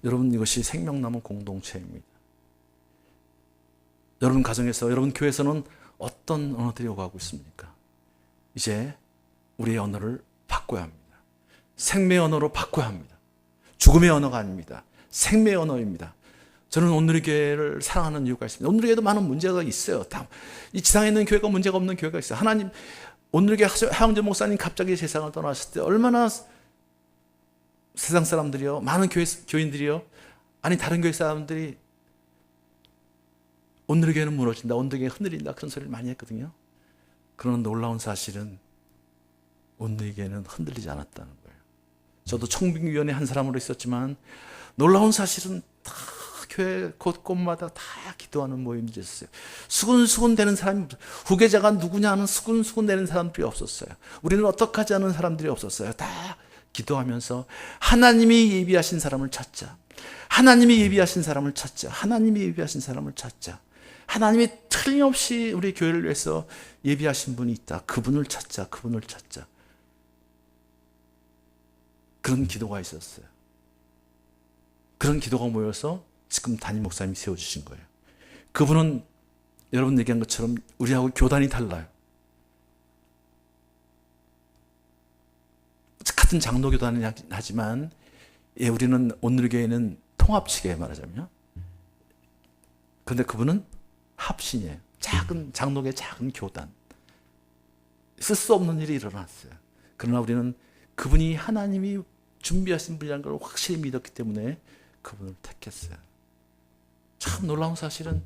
여러분, 이것이 생명나무 공동체입니다. 여러분 가정에서, 여러분 교회에서는 어떤 언어들이 오가고 있습니까? 이제 우리의 언어를 바꿔야 합니다. 생명의 언어로 바꿔야 합니다. 죽음의 언어가 아닙니다. 생명의 언어입니다. 저는 온누리 교회를 사랑하는 이유가 있습니다. 온누리 교회도 많은 문제가 있어요. 이 지상에 있는 교회가 문제가 없는 교회가 있어요. 하나님, 온누리 교회 하영재 목사님 갑자기 세상을 떠나셨을 때 얼마나 세상 사람들이요, 많은 교인들이요, 아니 다른 교회 사람들이 온누리 교회는 무너진다, 온누리 교회는 흔들린다, 그런 소리를 많이 했거든요. 그러나 놀라운 사실은 온누리 교회는 흔들리지 않았다는 거예요. 저도 청빙위원회 한 사람으로 있었지만 놀라운 사실은 다 교회 곳곳마다 다 기도하는 모임들이 있었어요. 수군수군 되는 사람이, 후계자가 누구냐 하는 수군수군 되는 사람들이 없었어요. 우리는 어떻게 하지 않은 사람들이 없었어요. 다 기도하면서 하나님이 예비하신 사람을 찾자. 하나님이 예비하신 사람을 찾자. 하나님이 예비하신 사람을 찾자. 하나님이 틀림없이 우리 교회를 위해서 예비하신 분이 있다. 그분을 찾자. 그분을 찾자. 그런 기도가 있었어요. 그런 기도가 모여서 지금 담임 목사님이 세워주신 거예요. 그분은 여러분 얘기한 것처럼 우리하고 교단이 달라요. 같은 장로교단이긴 하지만 우리는 오늘 교회는 통합치게 말하자면, 그런데 그분은 합신이에요. 작은 장로교의 작은 교단. 쓸 수 없는 일이 일어났어요. 그러나 우리는 그분이 하나님이 준비하신 분이라는 걸 확실히 믿었기 때문에 그분을 택했어요. 참 놀라운 사실은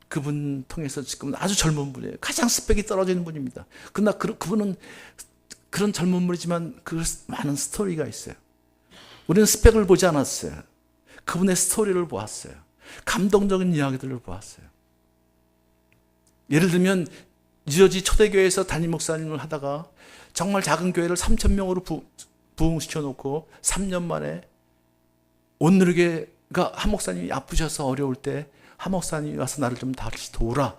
그분 통해서 지금 아주 젊은 분이에요. 가장 스펙이 떨어지는 분입니다. 그러나 그분은 그런 젊은 분이지만 그 많은 스토리가 있어요. 우리는 스펙을 보지 않았어요. 그분의 스토리를 보았어요. 감동적인 이야기들을 보았어요. 예를 들면 뉴저지 초대교회에서 담임 목사님을 하다가 정말 작은 교회를 3,000명으로 부흥시켜 놓고 3년 만에 온누리교회가 한 목사님이 아프셔서 어려울 때 한 목사님이 와서 나를 좀 다시 도우라.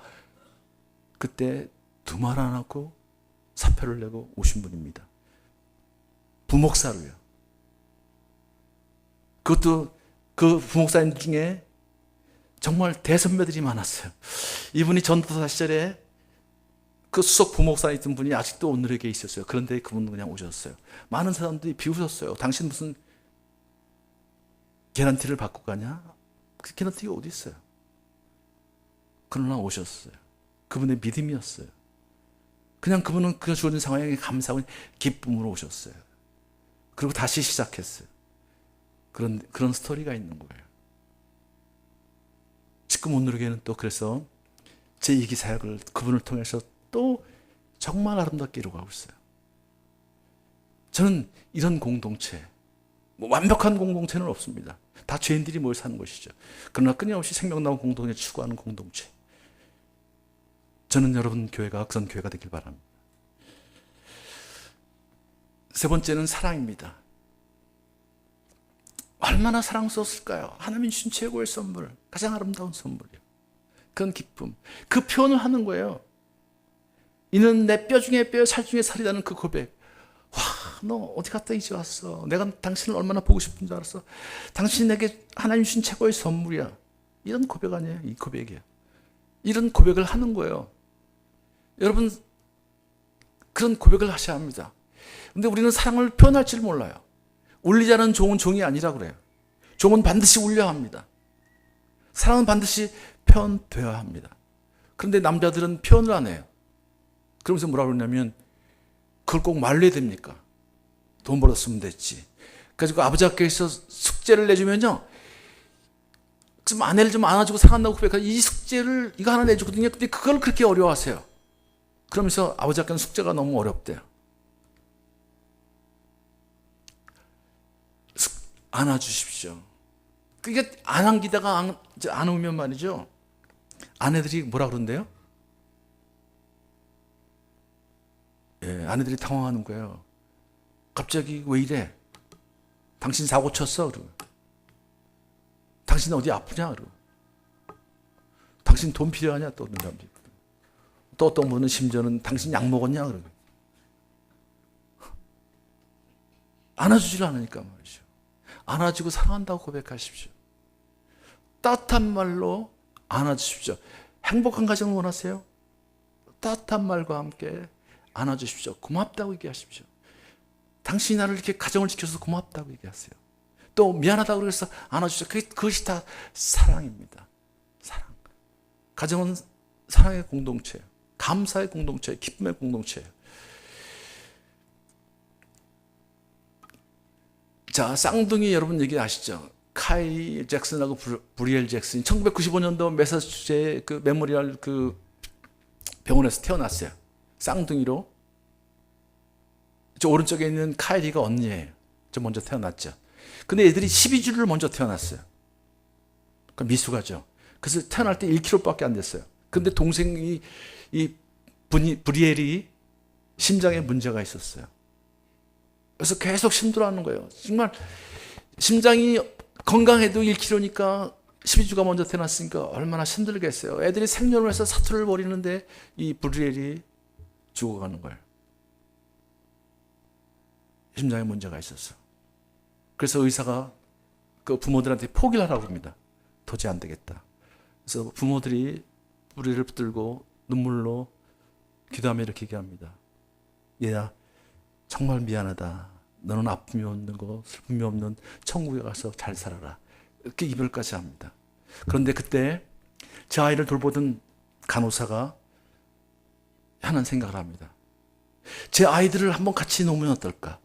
그때 두말 안 하고 사표를 내고 오신 분입니다. 부목사로요. 그것도 그 부목사님 중에 정말 대선배들이 많았어요. 이분이 전도사 시절에 그 수석 부목사 있던 분이 아직도 온누리교회에 있었어요. 그런데 그분은 그냥 오셨어요. 많은 사람들이 비웃었어요. 당신 무슨 개런티를 받고 가냐? 그 개런티가 어디 있어요? 그러나 오셨어요. 그분의 믿음이었어요. 그냥 그분은 그 주어진 상황에 감사하고 기쁨으로 오셨어요. 그리고 다시 시작했어요. 그런 스토리가 있는 거예요. 지금 온누리교회는 또 그래서 제2기 사역을 그분을 통해서 또 정말 아름답게 이루어가고 있어요. 저는 이런 공동체, 완벽한 공동체는 없습니다. 다 죄인들이 모여 사는 것이죠. 그러나 끊임없이 생명나무 공동체 추구하는 공동체. 저는 여러분 교회가 그런 교회가 되길 바랍니다. 세 번째는 사랑입니다. 얼마나 사랑스러웠을까요? 하나님 주신 최고의 선물, 가장 아름다운 선물이요. 그런 기쁨, 그 표현을 하는 거예요. 이는 내 뼈 중에 뼈, 살 중에 살이라는 그 고백. 와, 너 어디 갔다 이제 왔어? 내가 당신을 얼마나 보고 싶은 줄 알았어? 당신이 내게 하나님 주신 최고의 선물이야. 이런 고백 아니에요? 이 고백이에요. 이런 고백을 하는 거예요. 여러분, 그런 고백을 하셔야 합니다. 근데 우리는 사랑을 표현할 줄 몰라요. 울리지 않은 종은 종이 아니라 그래요. 종은 반드시 울려야 합니다. 사랑은 반드시 표현되어야 합니다. 그런데 남자들은 표현을 안 해요. 그러면서 뭐라 그러냐면, 그걸 꼭 말려야 됩니까? 돈 벌었으면 됐지. 그래서 아버지 학교에서 숙제를 내주면요, 좀 아내를 좀 안아주고 사랑한다고 고백하고, 이 숙제를 이거 하나 내주거든요. 근데 그걸 그렇게 어려워하세요. 그러면서 아버지 학교는 숙제가 너무 어렵대요. 안아주십시오. 그게 안 안기다가 안 오면 말이죠, 아내들이 뭐라 그런대요? 예, 아내들이 당황하는 거예요. 갑자기 왜 이래? 당신 사고 쳤어? 그러고. 당신 어디 아프냐? 그러고. 당신 돈 필요하냐? 또 그런 사람들. 또 어떤 분은 심지어는 당신 약 먹었냐? 그러고. 안아주질 않으니까 말이죠. 안아주고 사랑한다고 고백하십시오. 따뜻한 말로 안아주십시오. 행복한 가정을 원하세요? 따뜻한 말과 함께 안아주십시오. 고맙다고 얘기하십시오. 당신이 나를 이렇게 가정을 지켜서 고맙다고 얘기하세요. 또 미안하다고 그래서 안아주십시오. 그것이 다 사랑입니다. 사랑. 가정은 사랑의 공동체예요. 감사의 공동체예요. 기쁨의 공동체예요. 자, 쌍둥이 여러분 얘기 아시죠? 카이 잭슨하고 브리엘 잭슨이 1995년도 매사추세츠의 그 메모리얼 그 병원에서 태어났어요. 쌍둥이로. 저 오른쪽에 있는 카이리가 언니예요. 저 먼저 태어났죠. 근데 애들이 12주를 먼저 태어났어요. 그 미숙하죠. 그래서 태어날 때 1kg밖에 안 됐어요. 근데 동생이 이 브리엘이 심장에 문제가 있었어요. 그래서 계속 힘들어하는 거예요. 정말 심장이 건강해도 1kg니까 12주가 먼저 태어났으니까 얼마나 힘들겠어요. 애들이 생존을 해서 사투를 벌이는데 이 브리엘이 죽어가는 거예요. 심장에 문제가 있었어. 그래서 의사가 그 부모들한테 포기를 하라고 합니다. 도저히 안 되겠다. 그래서 부모들이 브리엘을 붙들고 눈물로 기도하며 이렇게 얘기합니다. 얘야, 정말 미안하다. 너는 아픔이 없는 거, 슬픔이 없는 천국에 가서 잘 살아라. 이렇게 이별까지 합니다. 그런데 그때 제 아이를 돌보던 간호사가 하는 생각을 합니다. 제 아이들을 한번 같이 놓으면 어떨까?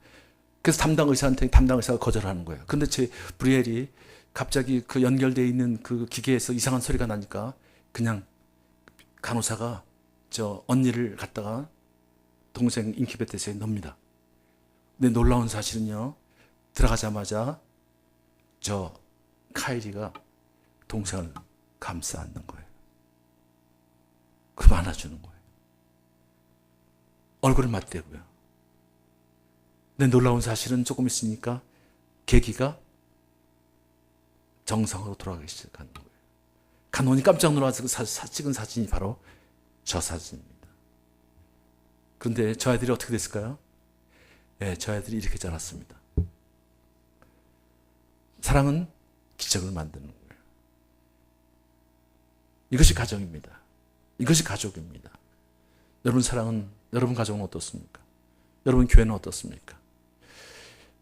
그래서 담당 의사가 거절하는 거예요. 그런데 제 브리엘이 갑자기 그 연결되어 있는 그 기계에서 이상한 소리가 나니까 그냥 간호사가 저 언니를 갖다가 동생 인큐베이터에 넣습니다. 근데 놀라운 사실은요, 들어가자마자 저 카이리가 동생을 감싸 안는 거예요. 그럼 안아주는 거예요. 얼굴을 맞대고요. 근데 놀라운 사실은 조금 있으니까 계기가 정상으로 돌아가기 시작하는 거예요. 간호원이 깜짝 놀라서 찍은 사진이 바로 저 사진입니다. 그런데 저 아이들이 어떻게 됐을까요? 네, 저 아이들이 이렇게 자랐습니다. 사랑은 기적을 만드는 거예요. 이것이 가정입니다. 이것이 가족입니다. 여러분 사랑은, 여러분 가정은 어떻습니까? 여러분 교회는 어떻습니까?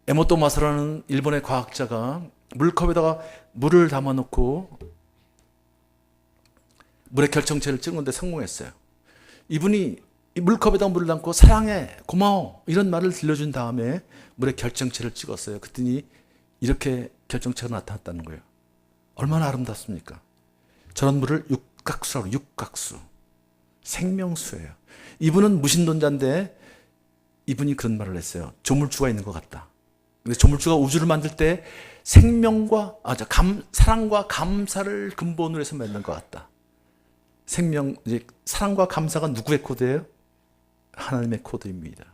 에모토 마사라는 일본의 과학자가 물컵에다가 물을 담아놓고 물의 결정체를 찍는 데 성공했어요. 이분이 이 물컵에다 물을 담고 사랑해, 고마워 이런 말을 들려준 다음에 물의 결정체를 찍었어요. 그랬더니 이렇게 결정체가 나타났다는 거예요. 얼마나 아름답습니까? 저런 물을 육각수라고 해요. 육각수. 생명수예요. 이분은 무신론자인데 이분이 그런 말을 했어요. 조물주가 있는 것 같다. 근데 조물주가 우주를 만들 때 생명과 사랑과 감사를 근본으로 해서 만든 것 같다. 사랑과 감사가 누구의 코드예요? 하나님의 코드입니다.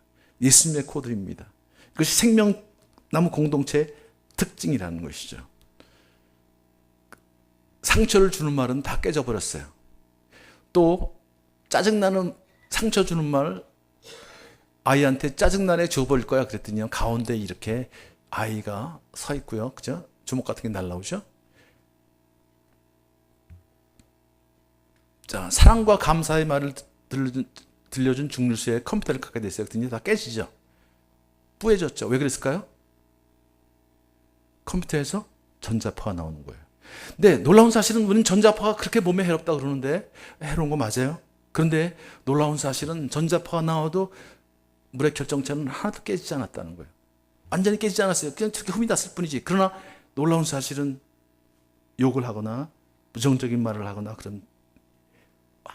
예수님의 코드입니다. 그것이 생명나무 공동체의 특징이라는 것이죠. 상처를 주는 말은 다 깨져버렸어요. 또 짜증나는 상처 주는 말, 아이한테 짜증나네 줘버릴 거야 그랬더니 가운데 이렇게 아이가 서 있고요. 그죠? 주먹 같은 게 날라오죠? 자, 사랑과 감사의 말을 들려준 중류수에 컴퓨터를 갖게 됐어요. 그랬더니 다 깨지죠? 뿌해졌죠? 왜 그랬을까요? 컴퓨터에서 전자파가 나오는 거예요. 근데 놀라운 사실은 우리는 전자파가 그렇게 몸에 해롭다 그러는데 해로운 거 맞아요? 그런데 놀라운 사실은 전자파가 나와도 물의 결정체는 하나도 깨지지 않았다는 거예요. 완전히 깨지지 않았어요. 그냥 저렇게 흠이 났을 뿐이지. 그러나 놀라운 사실은 욕을 하거나 부정적인 말을 하거나 그런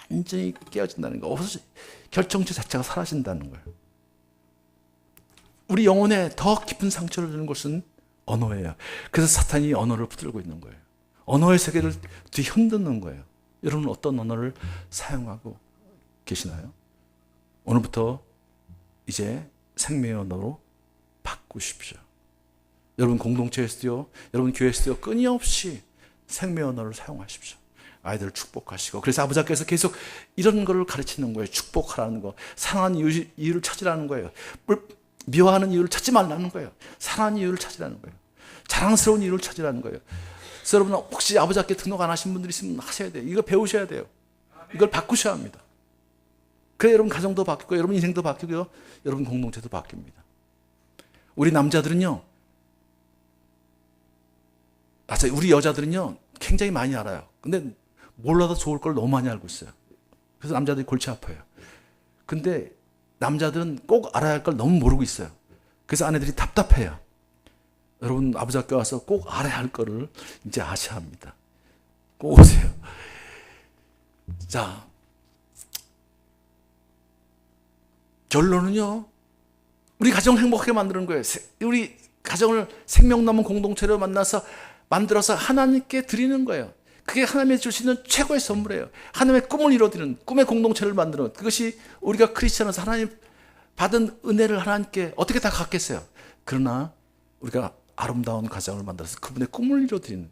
완전히 깨어진다는 거. 없어서 결정체 자체가 사라진다는 거예요. 우리 영혼에 더 깊은 상처를 주는 것은 언어예요. 그래서 사탄이 언어를 붙들고 있는 거예요. 언어의 세계를 뒤흔드는 거예요. 여러분은 어떤 언어를 사용하고 계시나요? 오늘부터 이제 생명의 언어로 바꾸십시오. 여러분 공동체에서도요, 여러분 교회에서도요, 끊임없이 생명의 언어를 사용하십시오. 아이들을 축복하시고. 그래서 아버지께서 계속 이런 거를 가르치는 거예요. 축복하라는 거. 사랑하는 이유를 찾으라는 거예요. 미워하는 이유를 찾지 말라는 거예요. 사랑하는 이유를 찾으라는 거예요. 자랑스러운 이유를 찾으라는 거예요. 그래서 여러분 혹시 아버지께 등록 안 하신 분들 있으면 하셔야 돼요. 이거 배우셔야 돼요. 이걸 바꾸셔야 합니다. 그래 여러분 가정도 바뀌고 여러분 인생도 바뀌고요. 여러분 공동체도 바뀝니다. 우리 남자들은요. 우리 여자들은요. 굉장히 많이 알아요. 근데 몰라도 좋을 걸 너무 많이 알고 있어요. 그래서 남자들이 골치 아파요. 근데 남자들은 꼭 알아야 할 걸 너무 모르고 있어요. 그래서 아내들이 답답해요. 여러분 아버지 학교 와서 꼭 알아야 할 거를 이제 아셔야 합니다. 꼭 오세요. 자, 결론은요. 우리 가정을 행복하게 만드는 거예요. 우리 가정을 생명나무 공동체로 만들어서 하나님께 드리는 거예요. 그게 하나님이 주시는 최고의 선물이에요. 하나님의 꿈을 이루어드리는 꿈의 공동체를 만드는 것. 그것이 우리가 크리스천에서 하나님 받은 은혜를 하나님께 어떻게 다 갖겠어요. 그러나 우리가 아름다운 가정을 만들어서 그분의 꿈을 이루어드리는 것.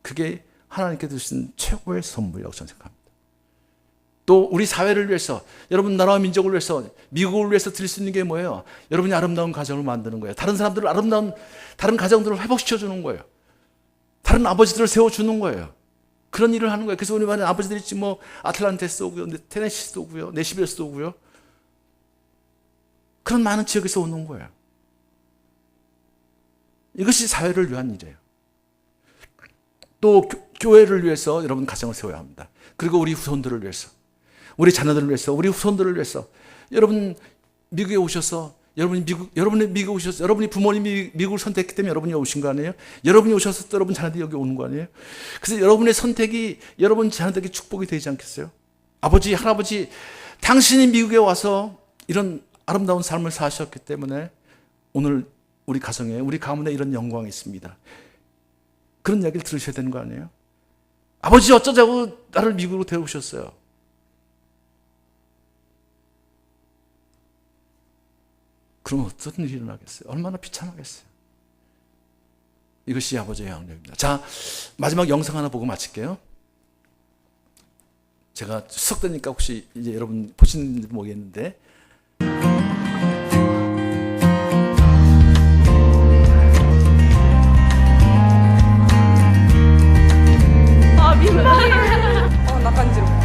그게 하나님께 주신 최고의 선물이라고 저는 생각합니다. 또 우리 사회를 위해서, 여러분 나라와 민족을 위해서, 미국을 위해서 드릴 수 있는 게 뭐예요? 여러분이 아름다운 가정을 만드는 거예요. 다른 사람들을 다른 가정들을 회복시켜주는 거예요. 다른 아버지들을 세워주는 거예요. 그런 일을 하는 거예요. 그래서 우리 많은 아버지들이 있지 뭐 아틀란테스 오고요, 테네시스 오고요, 내시베스 오고요. 그런 많은 지역에서 오는 거예요. 이것이 사회를 위한 일이에요. 또 교회를 위해서 여러분 가정을 세워야 합니다. 그리고 우리 후손들을 위해서, 우리 자녀들을 위해서, 우리 후손들을 위해서. 여러분 미국에 오셔서 여러분이 부모님이 미국을 선택했기 때문에 여러분이 오신 거 아니에요? 여러분이 오셔서 또 여러분 자녀들이 여기 오는 거 아니에요? 그래서 여러분의 선택이 여러분 자녀들에게 축복이 되지 않겠어요? 아버지, 할아버지, 당신이 미국에 와서 이런 아름다운 삶을 사셨기 때문에 오늘 우리 가정에, 우리 가문에 이런 영광이 있습니다. 그런 이야기를 들으셔야 되는 거 아니에요? 아버지 어쩌자고 나를 미국으로 데려오셨어요. 그럼 어떤 일이 일어나겠어요? 얼마나 비참하겠어요? 이것이 아버지의 양육입니다. 자, 마지막 영상 하나 보고 마칠게요. 제가 추석 되니까 혹시 이제 여러분 보시는지 모르겠는데, 민망해. 나 간지러워.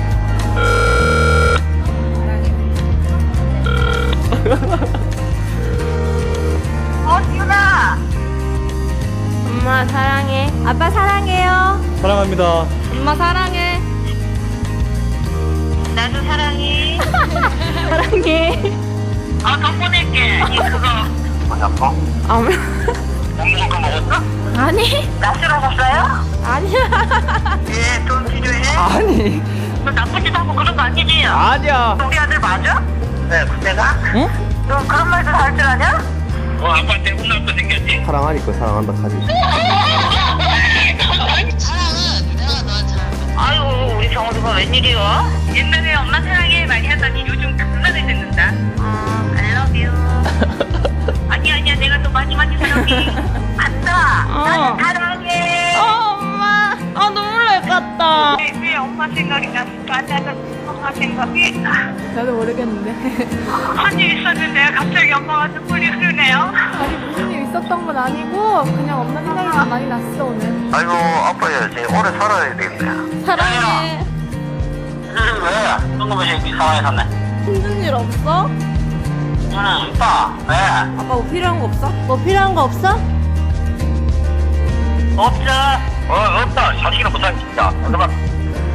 지훈아. 엄마 사랑해. 아빠 사랑해요. 사랑합니다. 엄마 사랑해. 나도 사랑해. 사랑해. 돈 보낼게. 이 그거. 뭐냐고? 못 먹을 거 먹었어? 아니. 낯을 먹었어요? 아니야. 예, 돈 필요해? 아니. 너 나쁜 짓 하고 그런 거 아니지? 아니야. 우리 아들 맞아? 네, 내가? 응? 너 그런 말도 할 줄 아냐? 아빠한테 혼날 거 생겼지? 사랑하니까 사랑한다 하지. 사랑은 내가 너한테 아유 우리 정우가 웬일이야? 옛날에 엄마 사랑해 많이 하더니 요즘 그만을 듣는다. I love you. 아니야 내가 더 많이 사랑해. 간다. 나는 사랑해. 엄마. 눈물 날 것 같다. 왜 엄마 생각이 났을까? 나는 엄마 생각이 나도 모르겠는데. 한 일 있었는데 갑자기 엄마가 눈물이 흐르네요. 아니 무슨 일 있었던 건 아니고 그냥 엄마 생각이 많이 났어 오늘. 아이고 아빠야, 제 오래 살아야 되겠네. 사랑해. 왜? 뜬금없이 상황에 샀네. 힘든 일 없어? 응, 오빠. 왜? 아빠 뭐 필요한 거 없어? 뭐 필요한 거 없어? 없죠. 없다. 자식이나 못하겠 진짜. 잠깐만.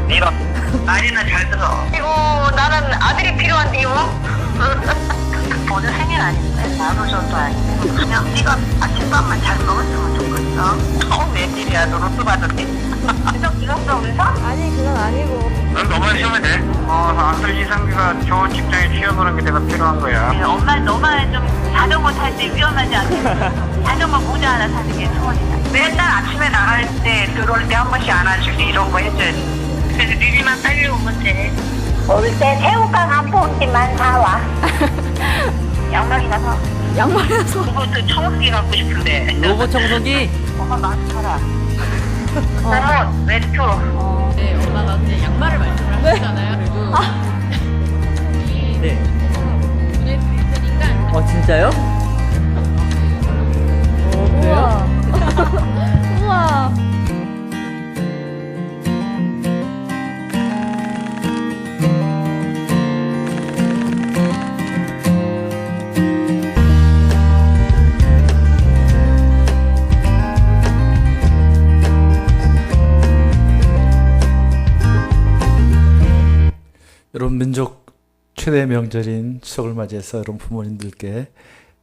네가 말이나 잘 들어. 이거 나는 아들이 필요한데요. 오늘 생일 아닌데? 나누셔도 아니고 그냥 네가 아침밥만 잘 먹었으면 좋겠어. 웬일이야. 너 로또 받았니? 계속 들었어 그래서? 아니 그건 아니고. 넌 너만 쉬면 돼. 아들 이상규가 좋은 직장에 취업하는 게 내가 필요한 거야. 엄마 너만 좀 자전거 탈 때 위험하지 않게 자전거 모자 하나 사는 게 소원이다. 맨날 아침에 나갈 때 들어올 때 한 번씩 안아주기 이런 거 해줘야지. 그래서 니들만 빨리 오면 돼. 올 때 새우깡 한 봉지만 사와. 양말이나 사. 양말이라서. 그것도 청소기 갖고 싶은데. 로봇 청소기? 엄마 많더라. 옷, 외투. 네, 엄마가 근데 양말을 말씀을 하셨잖아요. 그리고 네. 보내드릴 테니까. 진짜요? 우와. 우와. 여러분 민족 최대 명절인 추석을 맞이해서 여러분 부모님들께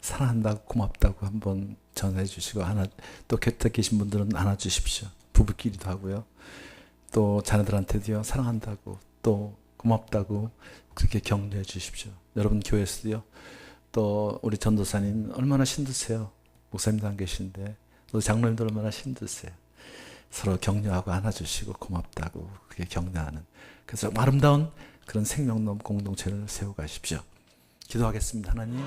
사랑한다고 고맙다고 한번 전해 주시고 또 곁에 계신 분들은 안아 주십시오. 부부끼리도 하고요. 또 자녀들한테도요. 사랑한다고 또 고맙다고 그렇게 격려해 주십시오. 여러분 교회에서도요. 또 우리 전도사님 얼마나 힘드세요. 목사님도 안 계신데 또 장로님도 얼마나 힘드세요. 서로 격려하고 안아주시고 고맙다고 그렇게 격려하는 그래서 아름다운 그런 생명넘 공동체를 세워가십시오. 기도하겠습니다. 하나님